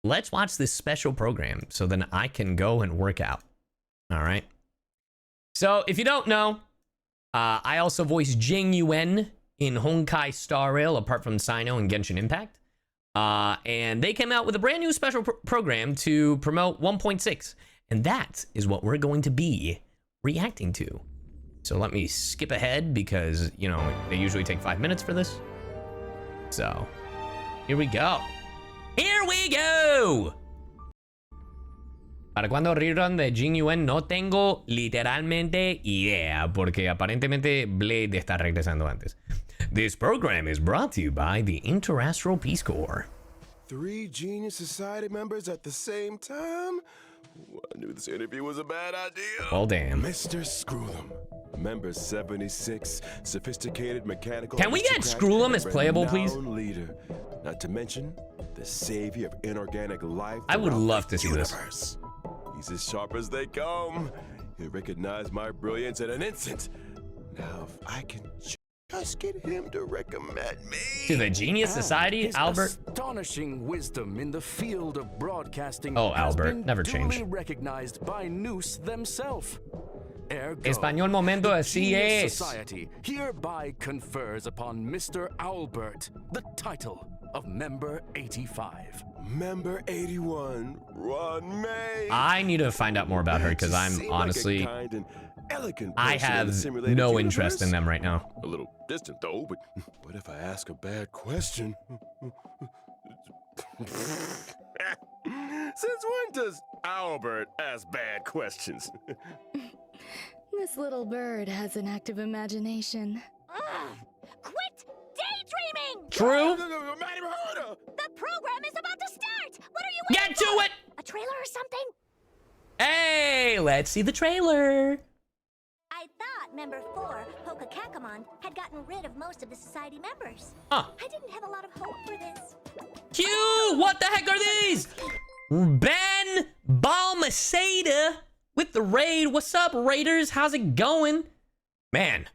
let's watch this special program so then I can go and work out. All right. So if you don't know, I also voice Jing Yuan in Honkai Star Rail, apart from Sino and Genshin Impact. And they came out with a brand new special program to promote 1.6. And that is what we're going to be reacting to. So let me skip ahead because, you know, they usually take 5 minutes for this. So here we go. Here we go. ¿Para cuándo rerun de Jing Yuan? No tengo literalmente idea, porque aparentemente Blade está regresando antes. This program is brought to you by the Interastral Peace Corps. 3 Genius Society members at the same time? I knew this interview was a bad idea. Well, damn. Mr. Screw'em, member 76, sophisticated mechanical. Can we get Screw'em as playable, please? Leader, not to mention the savior of inorganic life. I would love to see universe. this. He's as sharp as they come. He'll recognize my brilliance in an instant. Now, if I can just get him to recommend me to the Genius Society, Albert. Astonishing wisdom in the field of broadcasting. Oh, Albert, never change. Recognized by Noose themselves. Español momento, así es. Society hereby confers upon Mr. Albert the title of Member 85. Member 81, Ron May. I need to find out more about her because I'm honestly, I have no interest in them right now. A little distant though, but what if I ask a bad question? Since when does Albert ask bad questions? This little bird has an active imagination. Quit daydreaming! True. The program is about to start! What are you waiting Get to for? it! A trailer or something? Hey, let's see the trailer. I thought Member 4, Pokakakamon, had gotten rid of most of the society members. Huh. I didn't have a lot of hope for this. Q, what the heck are these? Ben Balmaceda with the raid. What's up, Raiders? How's it going? Man,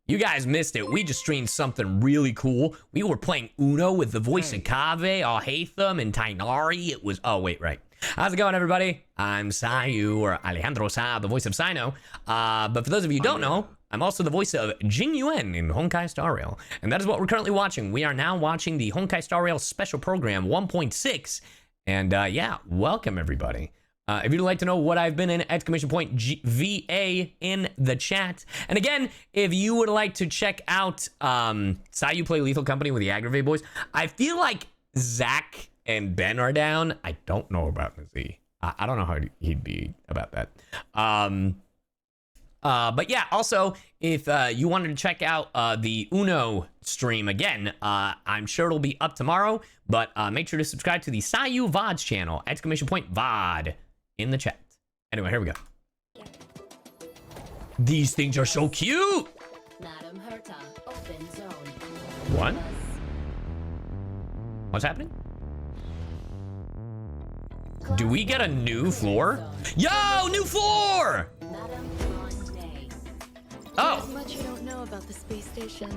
you guys missed it. We just streamed something really cool. We were playing Uno with the voice of Kaveh, Alhaitham, and Tainari. It was, oh, wait, right. How's it going, everybody? I'm Sayu, or Alejandro Sa, the voice of Sino. But for those of you who don't know, I'm also the voice of Jing Yuan in Honkai Star Rail. And that is what we're currently watching. We are now watching the Honkai Star Rail Special Program 1.6. And yeah, welcome, everybody. If you'd like to know what I've been in, exclamation point VA in the chat. And again, if you would like to check out Sayu Play Lethal Company with the Aggravate Boys, I feel like Zach and Ben are down. I don't know about Nazi. I don't know how he'd be about that. But yeah, also, if you wanted to check out the Uno stream again, I'm sure it'll be up tomorrow. But make sure to subscribe to the Sayu VODS channel, exclamation point VOD in the chat. Anyway, here we go. These things are so cute. Madam Herta, open zone. What? What's happening? Do we get a new floor? Yo, new floor! Madam Grande. Oh. There's much you don't know about the space station.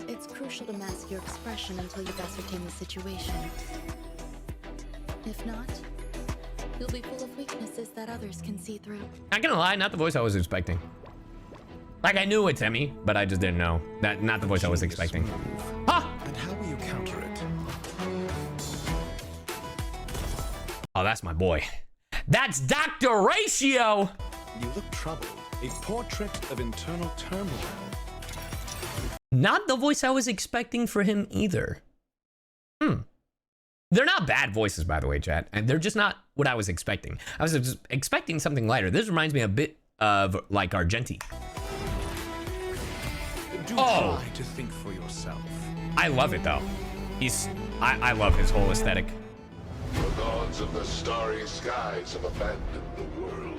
It's crucial to mask your expression until you've ascertained the situation. If not, you'll be full of weaknesses that others can see through. Not gonna lie, not the voice I was expecting. Like, I knew it's Emmy, but I just didn't know. That not the voice I was expecting. Huh? And how will you counter it? Oh, that's my boy. That's Dr. Ratio! You look troubled. A portrait of internal turmoil. Not the voice I was expecting for him either. They're not bad voices, by the way, chat. And they're just not what I was expecting. I was just expecting something lighter. This reminds me a bit of, like, Argenti. Do try to think for yourself. I love it, though. I love his whole aesthetic. The gods of the starry skies have abandoned the world.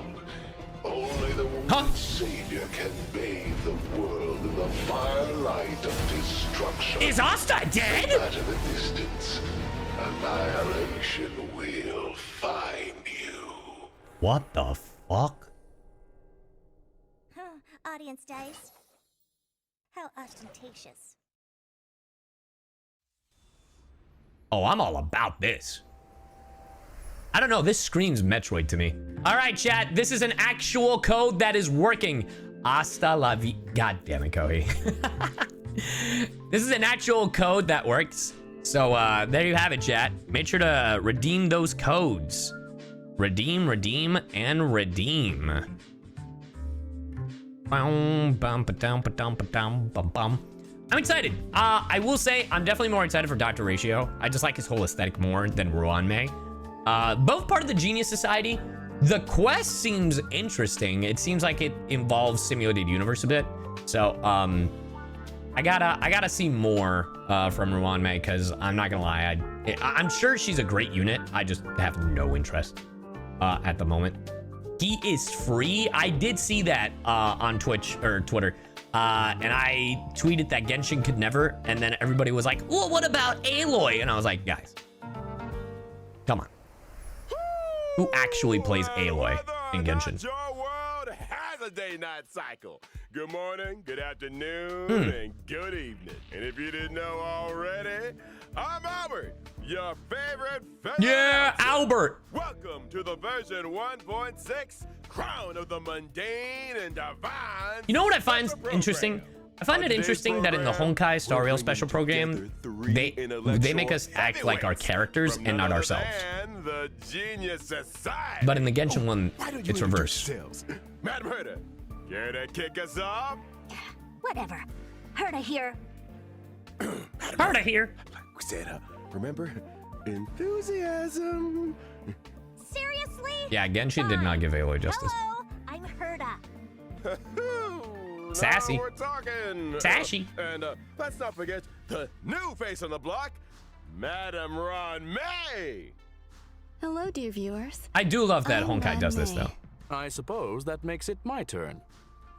Only the wounded savior can bathe the world in the firelight of destruction. Is Asta dead? Out of the distance, annihilation will find you. What the fuck? Audience dice. How ostentatious. Oh, I'm all about this. I don't know, this screams Metroid to me. All right, chat, this is an actual code that is working. Hasta la vi... God damn it, Kohi. This is an actual code that works. So, there you have it, chat. Make sure to redeem those codes. Redeem, redeem, and redeem. I'm excited. I will say I'm definitely more excited for Dr. Ratio. I just like his whole aesthetic more than Ruanmei. Both part of the Genius Society. The quest seems interesting. It seems like it involves simulated universe a bit. So, I gotta see more from Ruanmei, because I'm not gonna lie, I'm sure she's a great unit. I just have no interest at the moment. He is free. I did see that on Twitch or Twitter, and I tweeted that Genshin could never, and then everybody was like, "Well, what about Aloy?" And I was like, guys, come on. Who actually plays Aloy in Genshin? Your world has a day-night cycle. Good morning, good afternoon, and good evening. And if you didn't know already, I'm Albert, your favorite Yeah, Albert. Welcome to the version 1.6 Crown of the Mundane and Divine. You know what I find Special interesting? Program. I find it interesting that in the Honkai Star Rail special program, they make us act like our characters and not ourselves. The Genius Society. But in the Genshin one, it's reversed. Madam Herta, care to kick us off? Whatever. Herta here. Hard to hear. We said, remember, enthusiasm. Seriously? Yeah, Genshin did not give Aloy justice. Hello, I'm Herta. Sassy. Now we're talking. Sassy. And let's not forget the new face on the block, Madam Ruanmei. Hello, dear viewers. I do love that I'm Honkai does this, Ruanmei. though. I suppose that makes it my turn.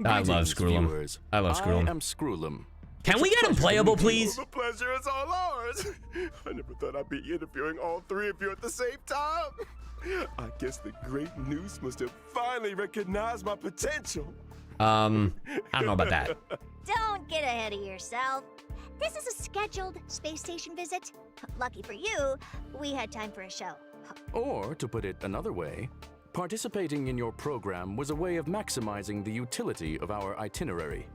I love Greetings, Screwlum. viewers. I love Screwlum. I am Screwlum. Can we get him playable, please? The pleasure is all ours. I never thought I'd be interviewing all three of you at the same time. I guess the great news must have finally recognized my potential. I don't know about that. Don't get ahead of yourself. This is a scheduled space station visit. Lucky for you, we had time for a show. Or, to put it another way, participating in your program was a way of maximizing the utility of our itinerary.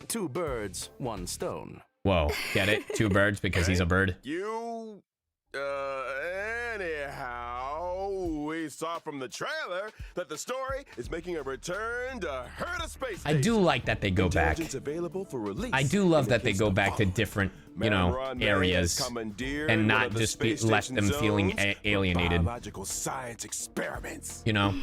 2 birds, 1 stone. Whoa, get it? 2 birds because he's a bird. You, anyhow, we saw from the trailer that the story is making a return to Herta Space I Station. do like that they go back. Intelligence available for release. I do love in that the they case go to back to follow. different, you Madam know, Ruanmei areas has commandeered and one not of the just space left station them feeling zones for alienated. Biological science experiments. You know?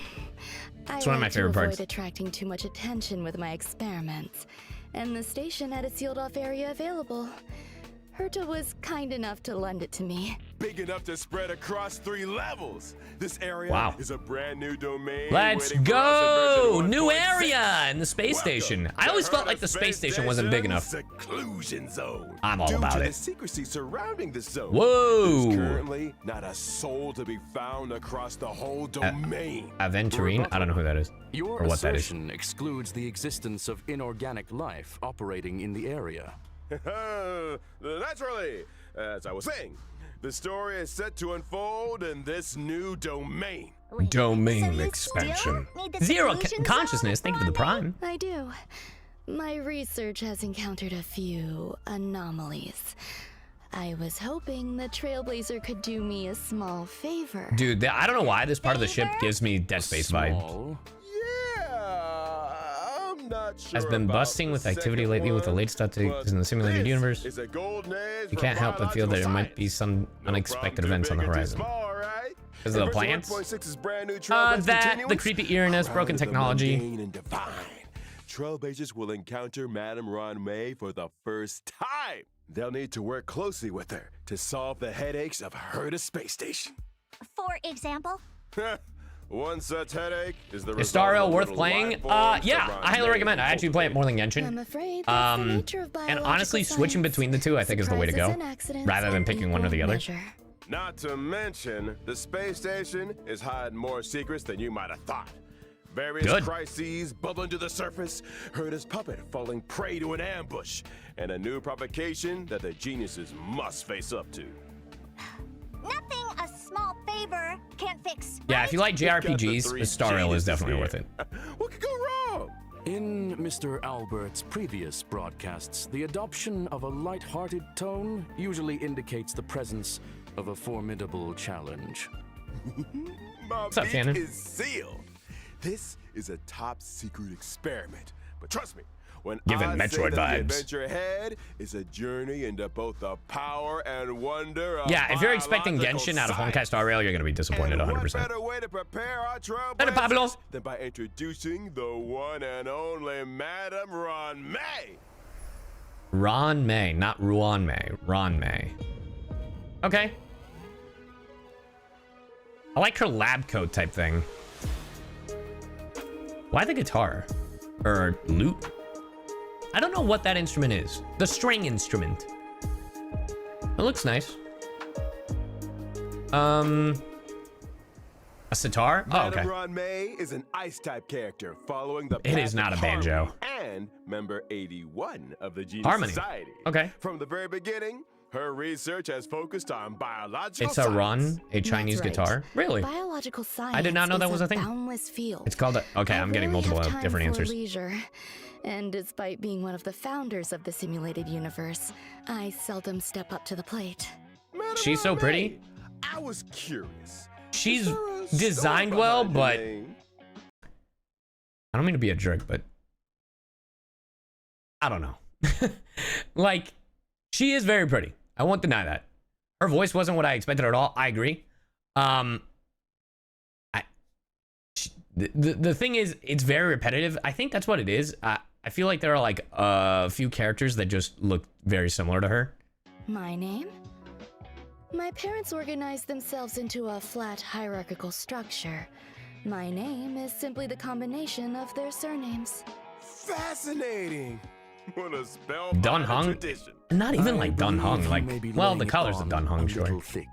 It's one of my favorite to avoid parts. attracting too much attention with my experiments, and the station had a sealed-off area available. Herta was kind enough to lend it to me. Big enough to spread across 3 levels. This area Wow. is a brand new domain. Let's waiting for us go! in version New 1.6. area in the space station. I always felt like the space station wasn't big enough. Seclusion zone. I'm all Due about to it. the secrecy surrounding the zone. Whoa. There's currently not a soul to be found across the whole domain. Aventurine? I don't know who that is. Your Or what that is. assertion excludes the existence of inorganic life operating in the area. Naturally, as I was saying, the story is set to unfold in this new domain. Wait, Domain so you expansion. still need the Zero seclusion consciousness. zone, Thank you for the Ruanmei? prime. I do. My research has encountered a few anomalies. I was hoping the Trailblazer could do me a small favor. Dude, I don't know why this part of the ship gives me Dead Space vibe. Small. Yeah, I'm not sure. Has been about busting the with activity second lately with the one, latest updates but in the simulated this universe. is a golden age You for can't help but feel that there biological might be science. some No unexpected problem events too on the big or too horizon. small, right? Because of the And version plants? 1.6 is brand new Trailblazer That, the continuance. creepy eeriness, Crown broken of the technology. mundane and divine. Trailblazers will encounter Madame Ruanmei for the first time. They'll need to work closely with her to solve the headaches of Herta Space Station. For example? One such headache is the Is Star Rail result of worth little playing? life forms Yeah, that I highly Ruanmei recommend. I actually play it more than I'm Genshin. afraid that's the nature of And biological honestly, switching science. between the two, I think, is the way to go, Surprises and accidents rather than on picking one or the equal other. measure. Not to mention, the space station is hiding more secrets than you might have thought. Various Good. crises bubbling to the surface, Herta's puppet falling prey to an ambush, and a new provocation that the geniuses must face up to. can't fix. Yeah, right? if you like JRPGs, Star Rail is definitely worth it. What could go wrong? In Mr. Albert's previous broadcasts, the adoption of a light-hearted tone usually indicates the presence of a formidable challenge. My What's up, beak Shannon? is sealed. This is a top-secret experiment. But trust me, when Giving I say Metroid that vibes. the adventure ahead is a journey into both the power and wonder of Yeah, if you're expecting biological Genshin out of science. Honkai Star Rail, you're gonna be disappointed And 100%. what better way to prepare our Better, Pablo. trailblazers than by introducing the one and only Madam Ron May? Ron May, not Ruan May. Ron May. Okay. I like her lab coat type thing. Why the guitar? Or lute? I don't know what that instrument is. The string instrument. It looks nice. A sitar? Oh, Madam okay. Ron May is an ice-type character following the It is path not of a banjo. Harmony and member 81 of the Genius Harmony. Society. Okay. From the very beginning, her research has focused on biological It's a science. Ron, a Chinese That's right. guitar. Really? Biological science. I did not know that is was a thing. Boundless field. It's called a... Okay, I'm I getting rarely multiple have time different for answers. Leisure. And despite being one of the founders of the simulated universe, I seldom step up to the plate. Madam She's so Ron pretty. May, I was curious. She's Is there a story designed well, behind your but... name? I don't mean to be a jerk, but... I don't know. Like, she is very pretty. I won't deny that. Her voice wasn't what I expected at all. I agree. The thing is, it's very repetitive. I think that's what it is. I feel like there are like a few characters that just look very similar to her. My name? My parents organized themselves into a flat hierarchical structure. My name is simply the combination of their surnames. Fascinating. What a spell Dun Hung? tradition. Not even I like Dun believe Hung. you Like, may be well, laying the it colors of on Dun a Hung, sure. little thick,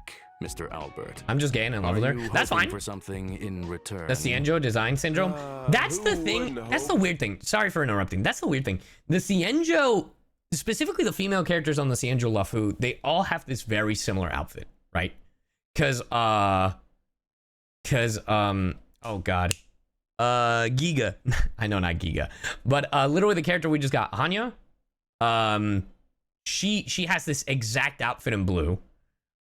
Mr. Albert. I'm just getting in love with Are her. you That's hoping fine. for something in return? The Cienjo design syndrome. That's the who thing. wouldn't That's the hope? weird thing. Sorry for interrupting. That's the weird thing. The Cienjo, specifically the female characters on the Cienjo Lafu, they all have this very similar outfit, right? Because oh god, Giga. I know, not Giga, but literally the character we just got, Hanya. She has this exact outfit in blue.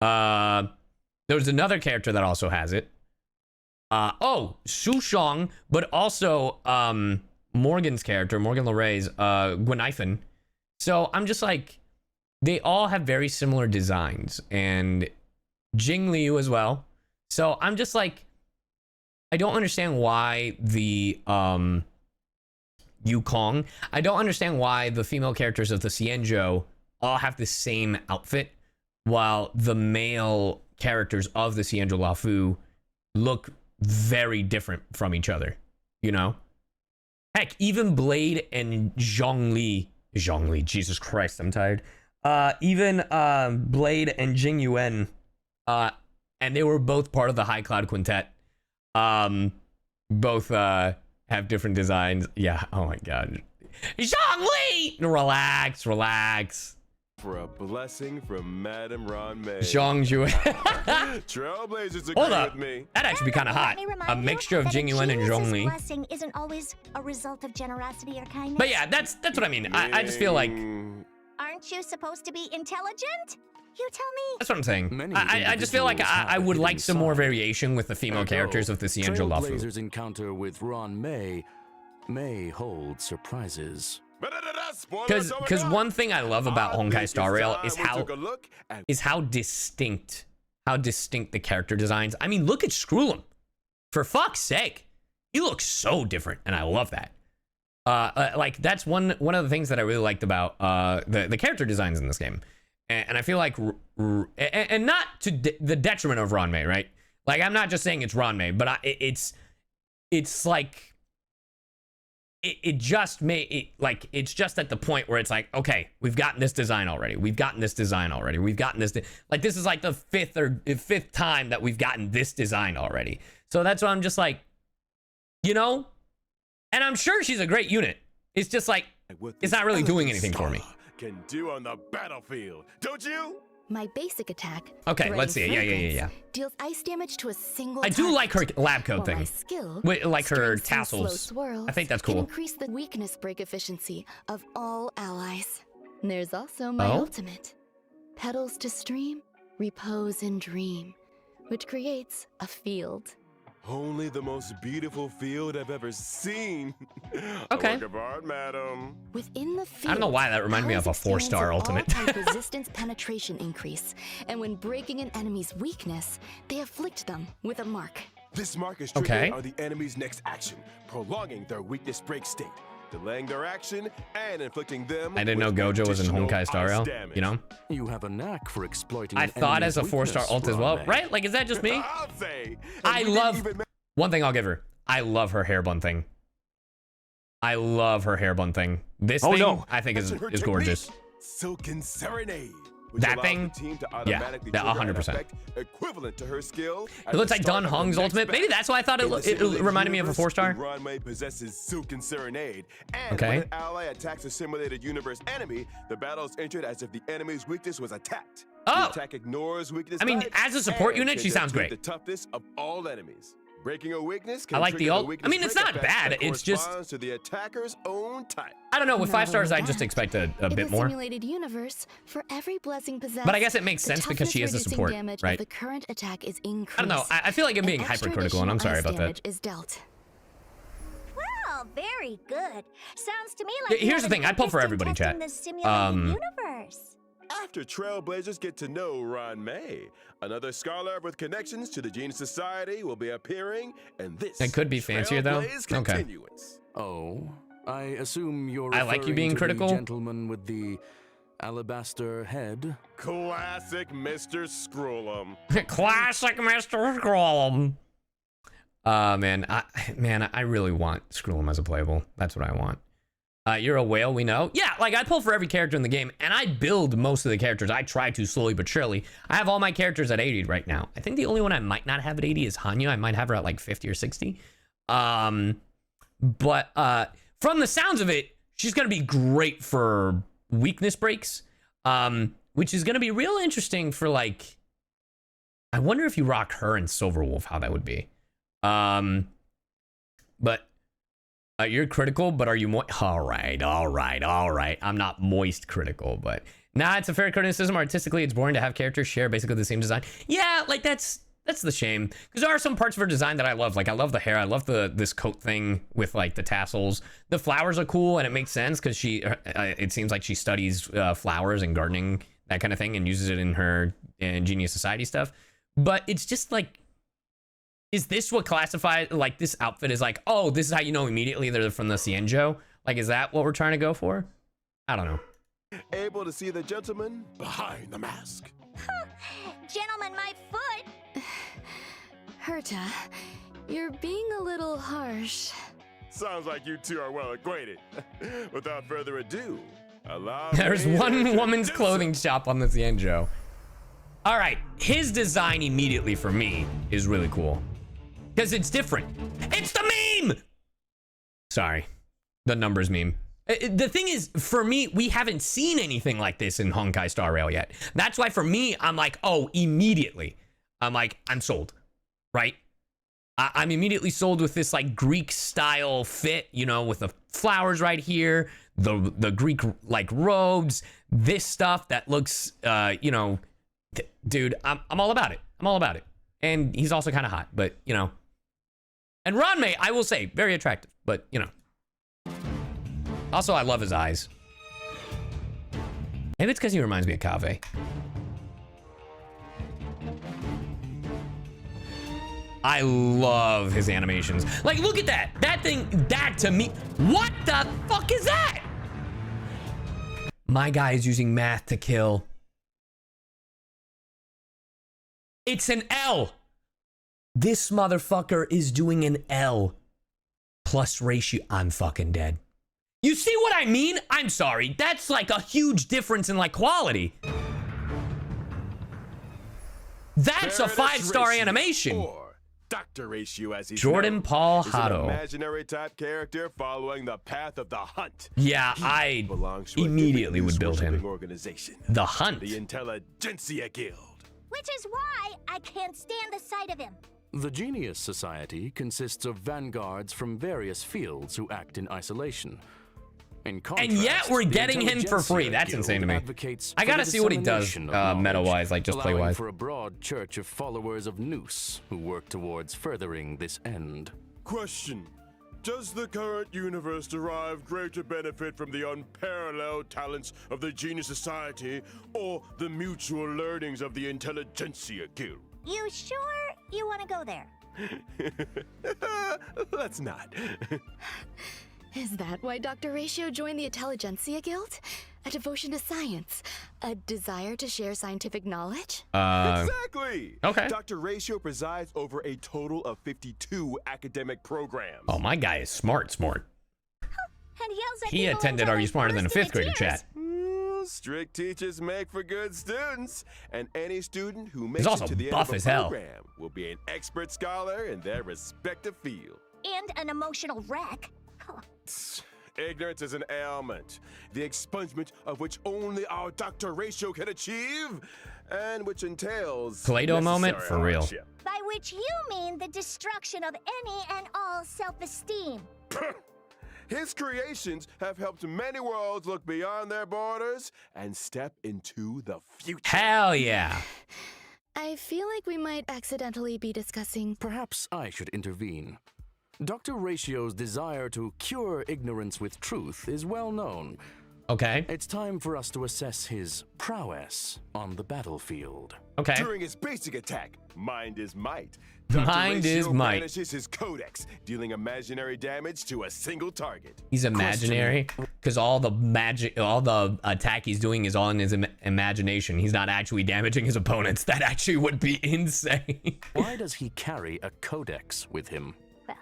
There's another character that also has it. Su Shang, but also Morgan's character, Morgan Le Ray's Gwenifan. So I'm just like, they all have very similar designs, and Jing Liu as well. So I'm just like, I don't understand why the Yukong. I don't understand why the female characters of the Cienjo all have the same outfit, while the male characters of the Cienjo Lafu look very different from each other, you know? Heck, even Blade and Zhongli, Jesus Christ, I'm tired. Even Blade and Jing Yuan, and they were both part of the High Cloud Quintet. Both have different designs. Yeah, oh my god. Zhongli! Relax. For a blessing from Madam Ron May. Zhong Yue. Trailblazers agree Hold up. with me. That'd actually be kind of hot. Let me remind A you mixture of that a Jing Yuan and genius's Zhongli. blessing isn't always a result of generosity or kindness. But yeah, that's what I mean. I just feel like Mm, Aren't you supposed to be intelligent? You tell me. that's what I'm saying. Many I just feel like individuals I have would a like hidden some more side. variation with the female characters of the Cienjo Lafu. Trailblazers' encounter with Ron May may hold surprises. Because one thing I love about Honkai Star Rail is how distinct the character designs. I mean, look at Skrullum. For fuck's sake, he looks so different, and I love that. Like that's one of the things that I really liked about the character designs in this game, and I feel like and not to the detriment of Ron May, right? Like I'm not just saying it's Ron May, but it's like. It's just at the point where it's like, okay, we've gotten this design already. Like this is like the fifth time that we've gotten this design already. So that's why I'm just like, you know, and I'm sure she's a great unit. It's just like, it's not really doing anything for me. Can do on the battlefield, don't you? My basic attack. Okay, Threatening let's see it. Yeah. Deals ice damage to a single I do target, like her lab coat while thing. My skill, Wait, like her Strings and Slow tassels. Swirls, I think that's can cool. increase the weakness break efficiency of all allies. There's also my Oh? ultimate. Petals to stream, repose and dream, which creates a field. Only the most beautiful field I've ever seen. Okay. A work of art, madam. Within the field, I don't know why that reminded me of a allies 4-star experience an ultimate. all-type resistance penetration increase, and when breaking an enemy's weakness, they afflict them with a mark. This mark is triggered Okay. on the enemy's next action, prolonging their weakness break state, delaying their action, and inflicting them. I didn't know with Gojo was in additional Honkai Star ice Rail, damage. you know? You have a knack for exploiting I an thought as a enemy's 4-star weakness, ult as well, Rame. right? Like, is that just me? I'll say. And I we didn't love... even One thing I'll give her. I love her hair bun thing. I love her hair bun thing. This Oh, thing, no. I think is mention her gorgeous. technique, Silken Serenade. Which That allows thing? the team to Yeah, automatically that trigger an 100%. effect equivalent to her skill. It looks like Don Hong's ultimate. Maybe that's why I thought it reminded me of a 4-star. Ranmei possesses Silken Serenade, and Okay. when an ally attacks a simulated universe enemy, the battle is entered as if the enemy's weakness was attacked. Oh! The attack ignores weakness. I mean, types as a support and unit, can she sounds defeat great. The toughness of all enemies. Breaking a weakness can I like the trigger ult. weakness I mean, it's break not effect bad, that it's just- corresponds to the attacker's own type. I don't know. With Not 5 stars, only I just that, expect a In bit the more. simulated universe, for every blessing possessed, But I guess it makes the sense because she is a toughness-reducing support, damage right? of the current attack is increased. I don't know. I feel like I'm being and extra hypercritical, and I'm additional sorry ice about damage that. is dealt. Well, very good. Sounds to me Yeah, like you here's have the an thing, I'd pull for interest in everybody, testing chat. the simulated universe. After Trailblazers get to know Ranmei, another scholar with connections to the Gene Society will be appearing, and this It could be fancier, though. Trailblaze Okay. continuance. Oh, I assume you're I like you referring being to critical. the gentleman with the alabaster head. Classic Mr. Scrollum. Classic Mr. Scrollum. Man, I really want Scrollum as a playable. That's what I want. You're a whale, we know. Yeah, like I pull for every character in the game, and I build most of the characters. I try to slowly but surely. I have all my characters at 80 right now. I think the only one I might not have at 80 is Hanya. I might have her at like 50 or 60. But from the sounds of it, she's gonna be great for weakness breaks, which is gonna be real interesting for like. I wonder if you rock her and Silverwolf, how that would be. But you're critical, but are you moist? All right. I'm not moist critical, but nah, it's a fair criticism. Artistically, it's boring to have characters share basically the same design. Yeah, like that's the shame, because there are some parts of her design that I love. Like I love the hair. I love this coat thing with like the tassels. The flowers are cool, and it makes sense because it seems like she studies flowers and gardening, that kind of thing, and uses it in her Ingenious Society stuff. But it's just like, is this what classified, like this outfit is like, oh, this is how you know immediately they're from the Cienjo? Like, is that what we're trying to go for? I don't know. Able to see the gentleman behind the mask. Gentlemen, my foot. Herta, you're being a little harsh. Sounds like you two are well acquainted. Without further ado, allow There's me to one woman's introduce clothing shop on the Cienjo. All right, his design immediately for me is really cool. Because it's different. It's the meme! Sorry, the numbers meme. The thing is, for me, we haven't seen anything like this in Honkai Star Rail yet. That's why for me, I'm like, oh, immediately. I'm like, I'm sold, right? I'm immediately sold with this like Greek style fit, you know, with the flowers right here, the Greek like robes, this stuff that looks, you know, dude, I'm all about it. I'm all about it. And he's also kind of hot, but you know. And Ranmei, I will say, very attractive, but you know. Also, I love his eyes. Maybe it's because he reminds me of Kave. I love his animations. Like, look at that. That thing, that to me. What the fuck is that? My guy is using math to kill. It's an L. This motherfucker is doing an L plus ratio. I'm fucking dead. You see what I mean? I'm sorry. That's like a huge difference in like quality. That's a Fairness 5-star ratio, animation. or Dr. Ratio as he's Jordan known, Paul is an Hotto. imaginary type character following the path of the hunt. Yeah, He I belongs to a immediately different would build him. news-worshipping organization, The Hunt. the Intelligentsia Guild. Which is why I can't stand the sight of him. The Genius Society consists of vanguards from various fields who act in isolation. In contrast, yet we're the getting him for free. Intelligentsia That's insane to me. advocates I for gotta the see what he does, dissemination of knowledge, meta-wise, like just allowing play-wise. for a broad church of followers of Noose who work towards furthering this end. Question. Does the current universe derive greater benefit from the unparalleled talents of the Genius Society or the mutual learnings of the Intelligentsia Guild? You sure you want to go there? Let's not. Is that why Dr. Ratio joined the Intelligentsia Guild? A devotion to science? A desire to share scientific knowledge? Exactly! okay. Dr. Ratio presides over a total of 52 academic programs. Oh, my guy is smart. And yells at He people attended over Are You their Smarter Than a first Fifth Grader tears. chat. Strict teachers make for good students, and any student who He's makes also it to the end buff of a as hell. program will be an expert scholar in their respective field. And an emotional wreck. Ignorance is an ailment, the expungement of which only our Dr. Ratio can achieve, and which entails Play-Doh moment? necessary For real. hardship. By which you mean the destruction of any and all self-esteem. His creations have helped many worlds look beyond their borders and step into the future. Hell yeah. I feel like we might accidentally be discussing. Perhaps I should intervene. Dr. Ratio's desire to cure ignorance with truth is well known. Okay. It's time for us to assess his prowess on the battlefield. Okay. During his basic attack, Mind is Might, Mind is Ratio Might. banishes his codex, dealing imaginary damage to a single target. He's imaginary because all the attack he's doing is all in his imagination. He's not actually damaging his opponents. That actually would be insane. Why does he carry a codex with him? Well,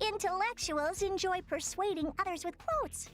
intellectuals enjoy persuading others with quotes.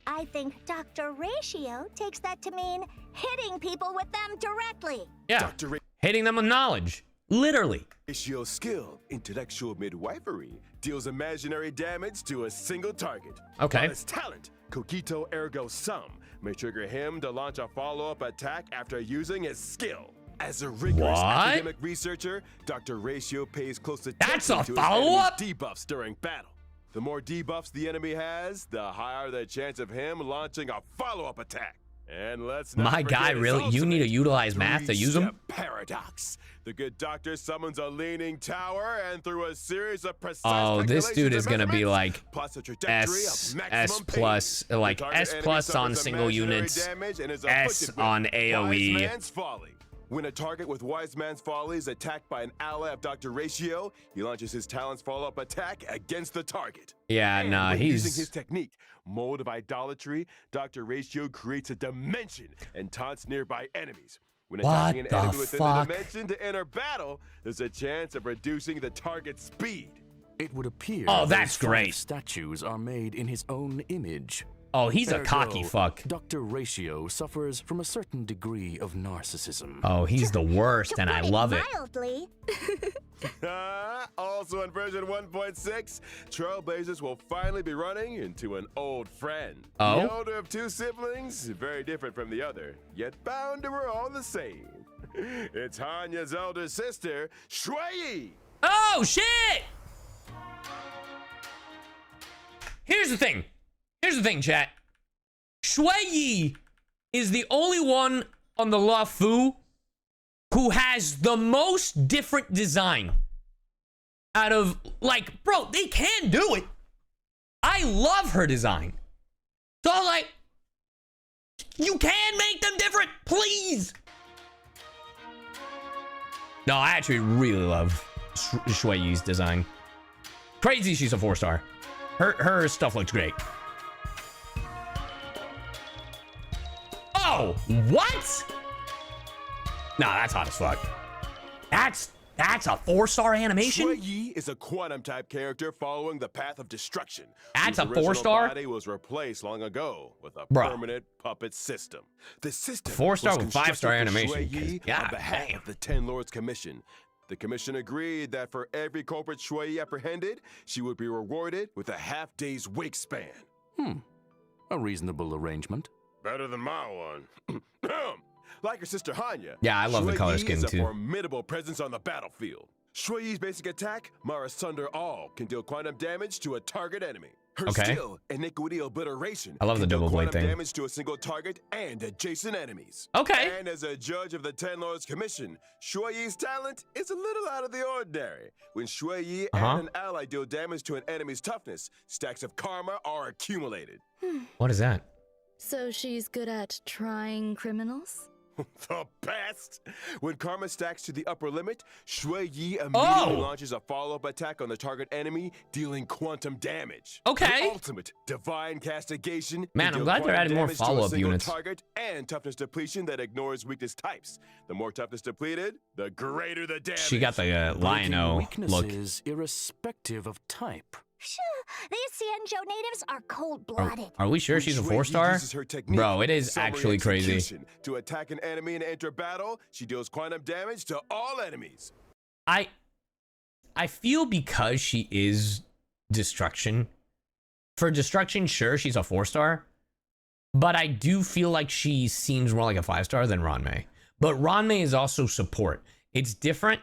I think Dr. Ratio takes that to mean hitting people with them directly. Yeah. Dr. Hitting them with knowledge. Literally. Ratio's skill, intellectual midwifery, deals imaginary damage to a single target. Okay. While his talent, Cogito Ergo Sum, may trigger him to launch a follow-up attack after using his skill. As a rigorous What? academic researcher, Dr. Ratio pays close attention That's a to his follow-up? enemy's debuffs during battle. The more debuffs the enemy has, the higher the chance of him launching a follow-up attack. And let's not My forget guy, his really? You need to ultimate utilize math to use them? three-step paradox. The good doctor summons a leaning tower, and through a series of precise Oh, this dude calculations is and gonna be measurements, like plots a trajectory S of maximum pain. plus, like The target S enemy plus on suffers single imaginary units, damage and is S afflicted with on AoE. Wise Man's Folly. When a target with Wise Man's Folly is attacked by an ally of Dr. Ratio, he launches his talent's follow-up attack against the target. Yeah, And nah, when using his he's technique, Mold of Idolatry, Dr. Ratio creates a dimension and taunts nearby enemies. When What attacking an the enemy within fuck? the dimension to enter battle, there's a chance of reducing the target's speed. It would appear Oh, those that's 5 great. statues are made in his own image. Oh, he's a Ergo, cocky fuck. Dr. Ratio suffers from a certain degree of narcissism. Oh, he's the worst, To and I put love it. mildly, Also in version 1.6, Trailblazers will finally be running into an old friend. Oh? The older of 2 siblings, very different from the other, yet bound to her all the same. It's Hanya's elder sister, Shui. Oh, shit! Here's the thing, chat. Shui Yi is the only one on the LaFu who has the most different design. Out of, like, bro, they can do it. I love her design. So, like, you can make them different, please. No, I actually really love Shui Yi's design. Crazy she's a 4-star. Her stuff looks great. Oh, what? Nah, that's hot as fuck. That's a 4-star animation? Shui Yi is a quantum-type character following the path of destruction. That's whose a original 4-star? body was replaced long ago with a Bruh. permanent puppet system. The system 4-star was with 5-star constructed for animation, Shui 'cause Yi god on behalf damn. of the Ten Lords Commission, The commission agreed that for every culprit Shui apprehended, she would be rewarded with a half-day's wake span. A reasonable arrangement. Better than my one. Like her sister Hanya. Yeah, I love the color Shui scheme is a too. formidable presence on the battlefield. Shui Yi's basic attack, Mara Sunder All, can deal quantum damage to a target enemy. Her Okay. skill, Iniquity Obliteration, I love the can deal double blade quantum thing. damage to a single target and adjacent enemies. Okay. And as a judge of the Ten Lords Commission, Shui Yi's talent is a little out of the ordinary. When Shui Yi and an ally deal damage to an enemy's toughness, stacks of karma are accumulated. What is that? So she's good at trying criminals? The best! When karma stacks to the upper limit, Shui Yi immediately launches a follow-up attack on the target enemy, dealing quantum damage. Okay. Her ultimate, Divine Castigation. Man, can I'm deal glad they're quantum adding more damage to a follow-up single units. Target and toughness depletion that ignores weakness types. The more toughness depleted, the greater the damage. She got the Breaking Lion-O look. weaknesses irrespective of type. These Xianzhou natives are cold-blooded. Are we sure When she's a Shui Yi 4-star? uses her technique, Bro, it is Summary actually crazy. Execution, to attack an enemy and enter battle, she deals quantum damage to all enemies. I feel because she is destruction. For destruction, sure, she's a 4-star. But I do feel like she seems more like a 5-star than Ranmei. But Ranmei is also support. It's different.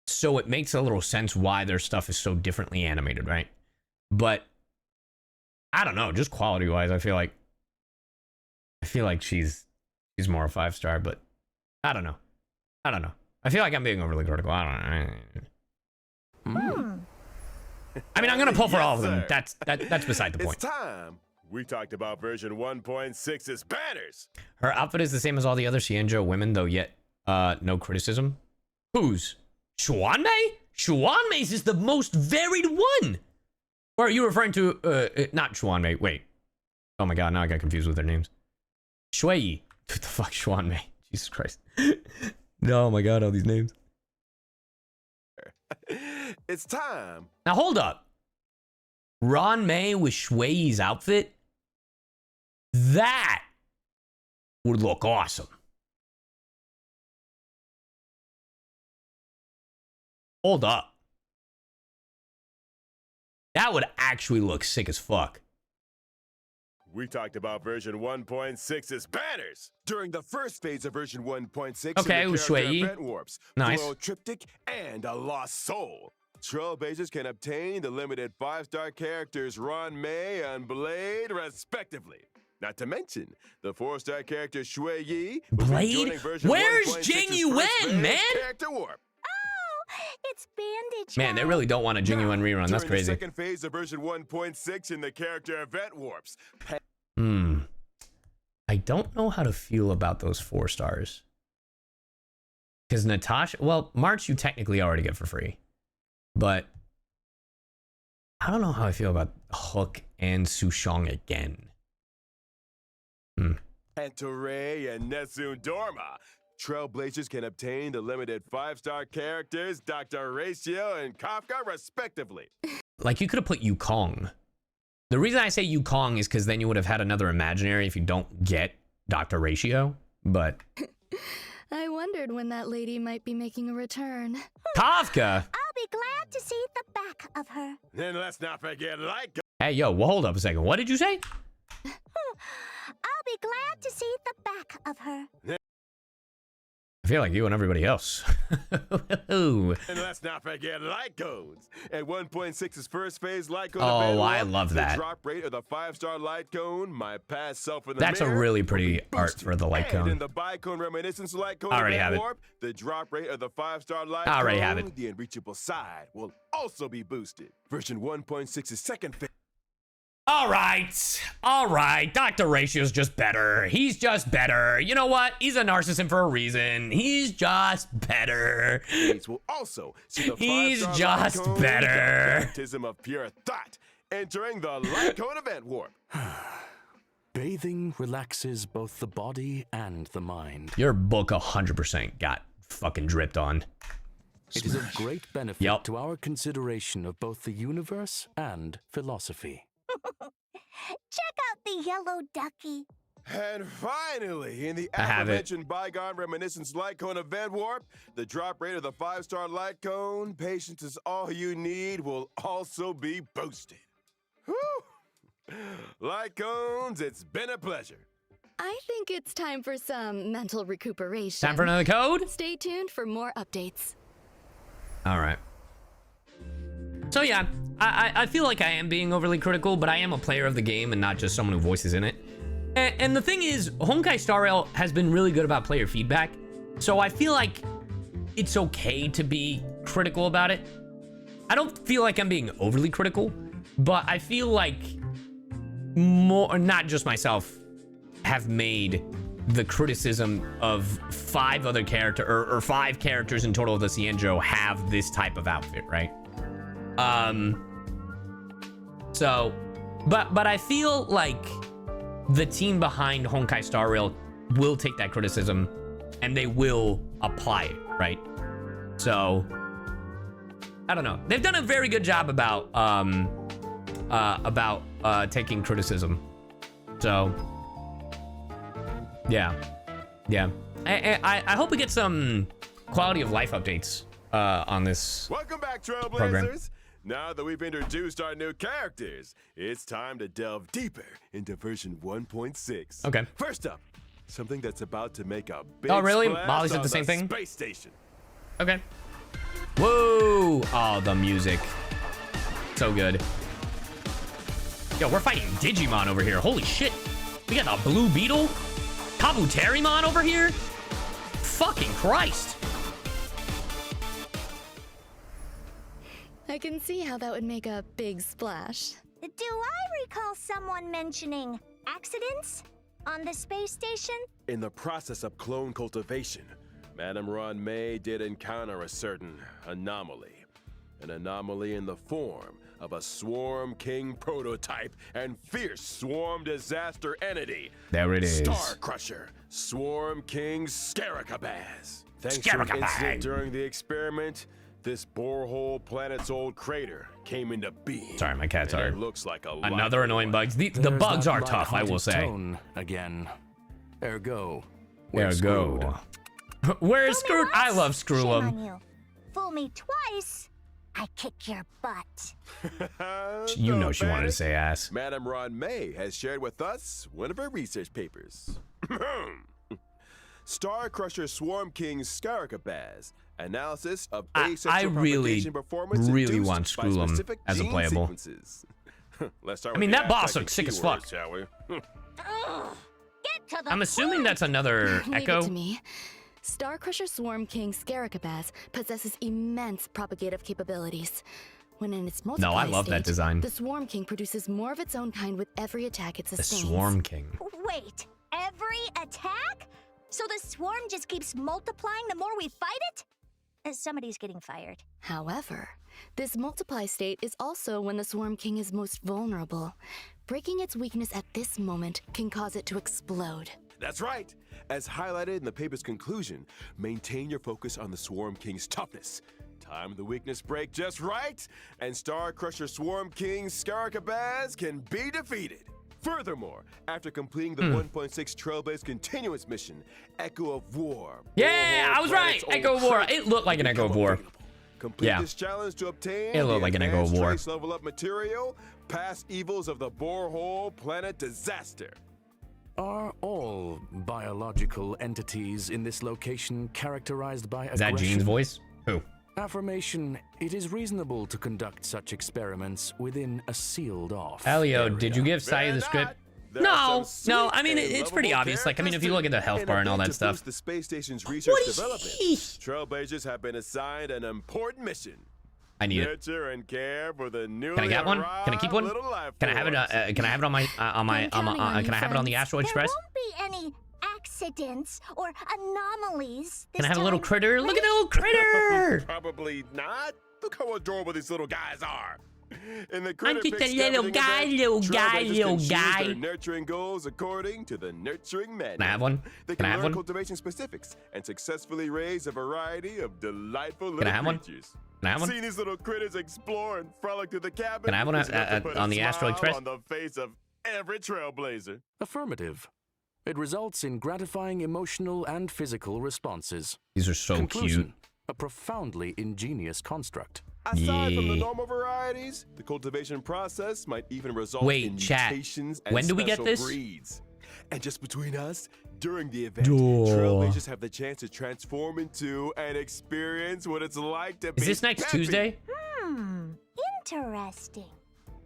So it makes a little sense why their stuff is so differently animated, right? But I don't know, just quality wise, I feel like she's more a 5-star, but I don't know. I feel like I'm being overly critical. I don't know. I mean, I'm gonna pull for all of them. Yes, That's beside the point. It's time. We talked about version 1.6's banners. Her outfit is the same as all the other Xianzhou women, though yet no criticism. Whose? Xuanmei? Xuanmei's is the most varied one. Or are you referring to not Xuanmei? Wait. Oh my god, now I got confused with their names. Shui Yi. What the fuck, Xuanmei? Jesus Christ. No, oh my god, all these names. It's time. Now hold up. Ranmei with Shui Yi's outfit? That would look awesome. Hold up. That would actually look sick as fuck. We talked about version 1.6's banners. During the first phase of version 1.6, Okay, in the Shui character Yi. event warps, Nice. Floral Triptych, and a lost soul. Trailblazers can obtain the limited 5-star characters Ranmei and Blade, respectively. Not to mention, the 4-star character Shui Yi. will be Blade? joining version Where's 1.6's Jing first Yuan, phase man? Oh, Character warp. it's bandage. Man, they really don't want a genuine rerun. That's During crazy. the second phase of version 1.6 in the character event warps. I don't know how to feel about those 4 stars. Because Natasha, well, March you technically already get for free. But I don't know how I feel about Hook and Sushong again. And Touré and Nessun Dorma. Trailblazers can obtain the limited 5-star characters Dr. Ratio and Kafka, respectively. Like, you could have put Yukong. The reason I say Yukong is because then you would have had another imaginary if you don't get Dr. Ratio. But I wondered when that lady might be making a return. Kafka! I'll be glad to see the back of her. Then let's not forget Light. Hey, yo, well, hold up a second. What did you say? I'll be glad to see the back of her. I feel like you and everybody else. And let's not forget Light Cones. At 1.6's first phase Light Cone Oh, event I warp, love that. The drop rate of the 5-star Light Cone, my past self in the That's a mirror, really will pretty be art boosted. for the Light And Cone. in the Bicone Reminiscence Light Cone I already event have it. warp, the drop rate of the 5-star Light I already Cone, have it. the Unreachable Side, will also be boosted. Version 1.6's second phase. All right. Dr. Ratio's just better. He's just better. You know what? He's a narcissist for a reason. He's just better. Will also see the He's 5-star just Light Cone, better. the Baptism of Pure Thought, entering the Light Cone event warp. Bathing relaxes both the body and the mind. Your book 100% got fucking dripped on. It is of great benefit Yup. to our consideration of both the universe and philosophy. Check out the yellow ducky. And finally, in the I have it. aforementioned bygone reminiscence light cone event warp, the drop rate of the 5-star light cone, patience is all you need, will also be boosted. Whew! Light cones, it's been a pleasure. I think it's time for some mental recuperation. Time for another code? Stay tuned for more updates. All right. So yeah, I feel like I am being overly critical, but I am a player of the game and not just someone who voices in it. And the thing is, Honkai Star Rail has been really good about player feedback, so I feel like it's okay to be critical about it. I don't feel like I'm being overly critical, but I feel like more, not just myself, have made the criticism of 5 other characters, or 5 characters in total of the Cienjo have this type of outfit, right? So, but I feel like the team behind Honkai Star Rail will take that criticism and they will apply it, right? So, I don't know. They've done a very good job about taking criticism. So, yeah. I hope we get some quality of life updates on this. Welcome back, Trailblazers. Program. Now that we've introduced our new characters, it's time to delve deeper into version 1.6. Okay. First up, something that's about to make a big Oh, really? splash Molly said on the same thing? Space station. Okay. Whoa! Oh, the music. So good. Yo, we're fighting Digimon over here. Holy shit. We got the Blue Beetle. Kabuterimon over here. Fucking Christ. I can see how that would make a big splash. Do I recall someone mentioning accidents on the space station? In the process of clone cultivation, Madame Ron May did encounter a certain anomaly. An anomaly in the form of a Swarm King prototype and fierce swarm disaster entity. There it is. Star Crusher, Swarm King Scaricabaz. Thanks to an incident during the experiment, this borehole planet's old crater came into being. Sorry, my cats and are it looks like a another annoying bugs. The bugs are tough, I will say. Tone again. Ergo. Ergo. Where is Screw? I love Shame Screw'em. on you. Fool me twice, I kick your butt. You know she wanted to say ass. Madame Ron May has shared with us one of her research papers. Star Crusher Swarm King Scaricabaz. Analysis of I really performance want Screw'em as a playable. Let's start I mean, with that the boss Aztec looks sick as keywords, fuck. shall we? Get to the I'm assuming that's another Leave Echo. it to me. Star Crusher Swarm King Scaricabaz possesses immense propagative capabilities. When in its multiply No, I love that state, design. The Swarm King produces more of its own kind with every attack it The sustains. Swarm King. Wait, every attack? So the swarm just keeps multiplying the more we fight it? Somebody's getting fired. However, this multiply state is also when the Swarm King is most vulnerable. Breaking its weakness at this moment can cause it to explode. That's right. As highlighted in the paper's conclusion, maintain your focus on the Swarm King's toughness. Time the weakness break just right, and Star Crusher Swarm King Scaricabaz can be defeated. Furthermore, after completing the 1.6 Trailblaze continuous mission, Echo of War. Yeah, I was right. Echo of War. It looked like an Echo of War. Complete Yeah. this challenge to obtain It looked like an Echo of War. trace level up material, past evils of the borehole planet disaster. Are all biological entities in this location characterized by Is that Gene's voice? Who? Affirmation, it is reasonable to conduct such experiments within a sealed-off Elio, area. did you give Sai the They're script? not. There are No, some no. sweet I mean, and it's pretty lovable obvious. Like, I mean, if you characters look at the too. health In bar and all a bid that to stuff. boost the space station's research What is development, he? Trailblazers have been assigned an important mission. I need it. Nurture and care for the newly Can I get one? Can I keep one? little life Can I have it? forms. Can I have it on my I'm counting on you, Can I have it on the friends. Astro There Express? won't be any accidents or anomalies. Can I have a this little time, critter? Look at right? the little critter! Probably not. Look how adorable these little guys are. In the I'm critter just a pick little scavenging guy, event, little guy, Trailblazers can little choose guy. their nurturing goals according to the nurturing manual. Can I have one? They Can I can have learn one? cultivation specifics and successfully raise a variety of delightful Can I little have one? creatures. Can I have one? Seeing these little critters explore and frolic through the cabin. Can I have one is enough to put a on the Astro smile Express? on the face of every Trailblazer. Affirmative. It results in gratifying emotional and physical responses. These are so Conclusion, cute. a profoundly ingenious construct. Aside from the Yeah. normal varieties, the cultivation process might even result Wait, in chat. mutations and When do we get special this? breeds. And just between us, during the event, Duh. trailblazers have the chance to transform into and experience what it's like to be Is this next happy. Tuesday? Interesting.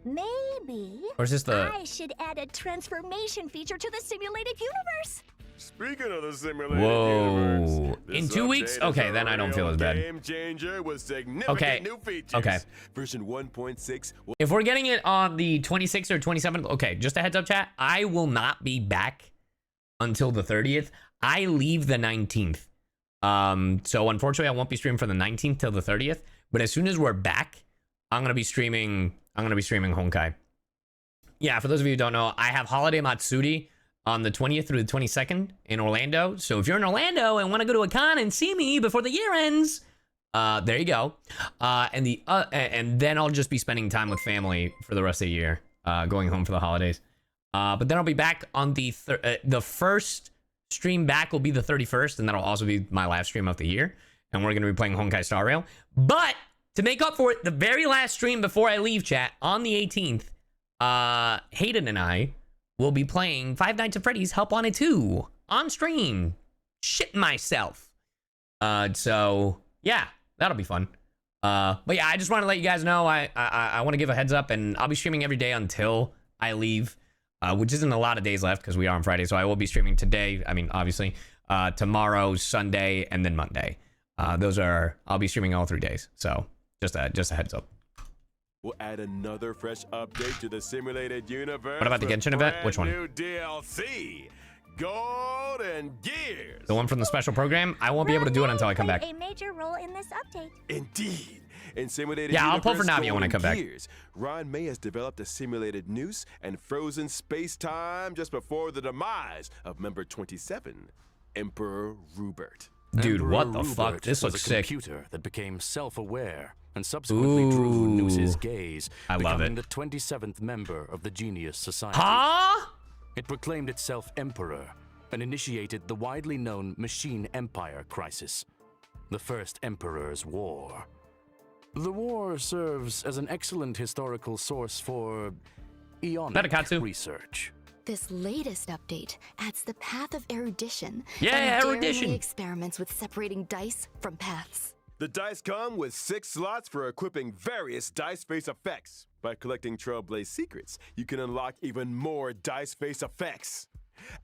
Maybe Or is this the... I should add a transformation feature to the simulated universe. Speaking of the simulated Whoa. universe, In this 2 weeks? update is Okay, a then I don't feel real as bad. Game changer with significant Okay, new features. okay. Version 1.6 will If we're getting it on the 26th or 27th, okay, just a heads up, chat. I will not be back until the 30th. I leave the 19th. So unfortunately, I won't be streaming from the 19th till the 30th. But as soon as we're back, I'm gonna be streaming Honkai. Yeah, for those of you who don't know, I have Holiday Matsuri on the 20th through the 22nd in Orlando. So if you're in Orlando and want to go to a con and see me before the year ends, there you go. And then I'll just be spending time with family for the rest of the year, going home for the holidays. But then I'll be back on the first stream back will be the 31st, and that'll also be my last stream of the year. And we're gonna be playing Honkai Star Rail. But to make up for it, the very last stream before I leave, chat, on the 18th, Hayden and I will be playing Five Nights at Freddy's Help Wanted 2 on stream. Shit myself. So yeah, that'll be fun. But yeah, I just want to let you guys know I want to give a heads up, and I'll be streaming every day until I leave, which isn't a lot of days left because we are on Friday. So I will be streaming today. I mean, obviously, tomorrow, Sunday, and then Monday. I'll be streaming all 3 days. So just a heads up. We'll add another fresh update to the simulated universe. What about the with Genshin event? Which one? New DLC, Gold and Gears. The one from the special program? I won't be able to do it until I come back. A major role in this update. Indeed. In simulated Yeah, I'll pull for universe, Navia when I Gold come back. Gears, Ron May has developed a simulated noose and frozen space-time just before the demise of member 27, Emperor Rupert. Dude, Emperor what the fuck? Rupert This was looks a sick. computer that became self-aware and subsequently drew Noose's gaze, I love becoming it. the 27th member of the Genius Society. Huh? It proclaimed itself Emperor and initiated the widely known Machine Empire crisis, the First Emperor's War. The war serves as an excellent historical source for eonic Metakatsu. research. This latest update adds the path of erudition. Yeah, and erudition. daringly experiments with separating dice from paths. The dice come with 6 slots for equipping various dice face effects. By collecting Trailblaze secrets, you can unlock even more dice face effects.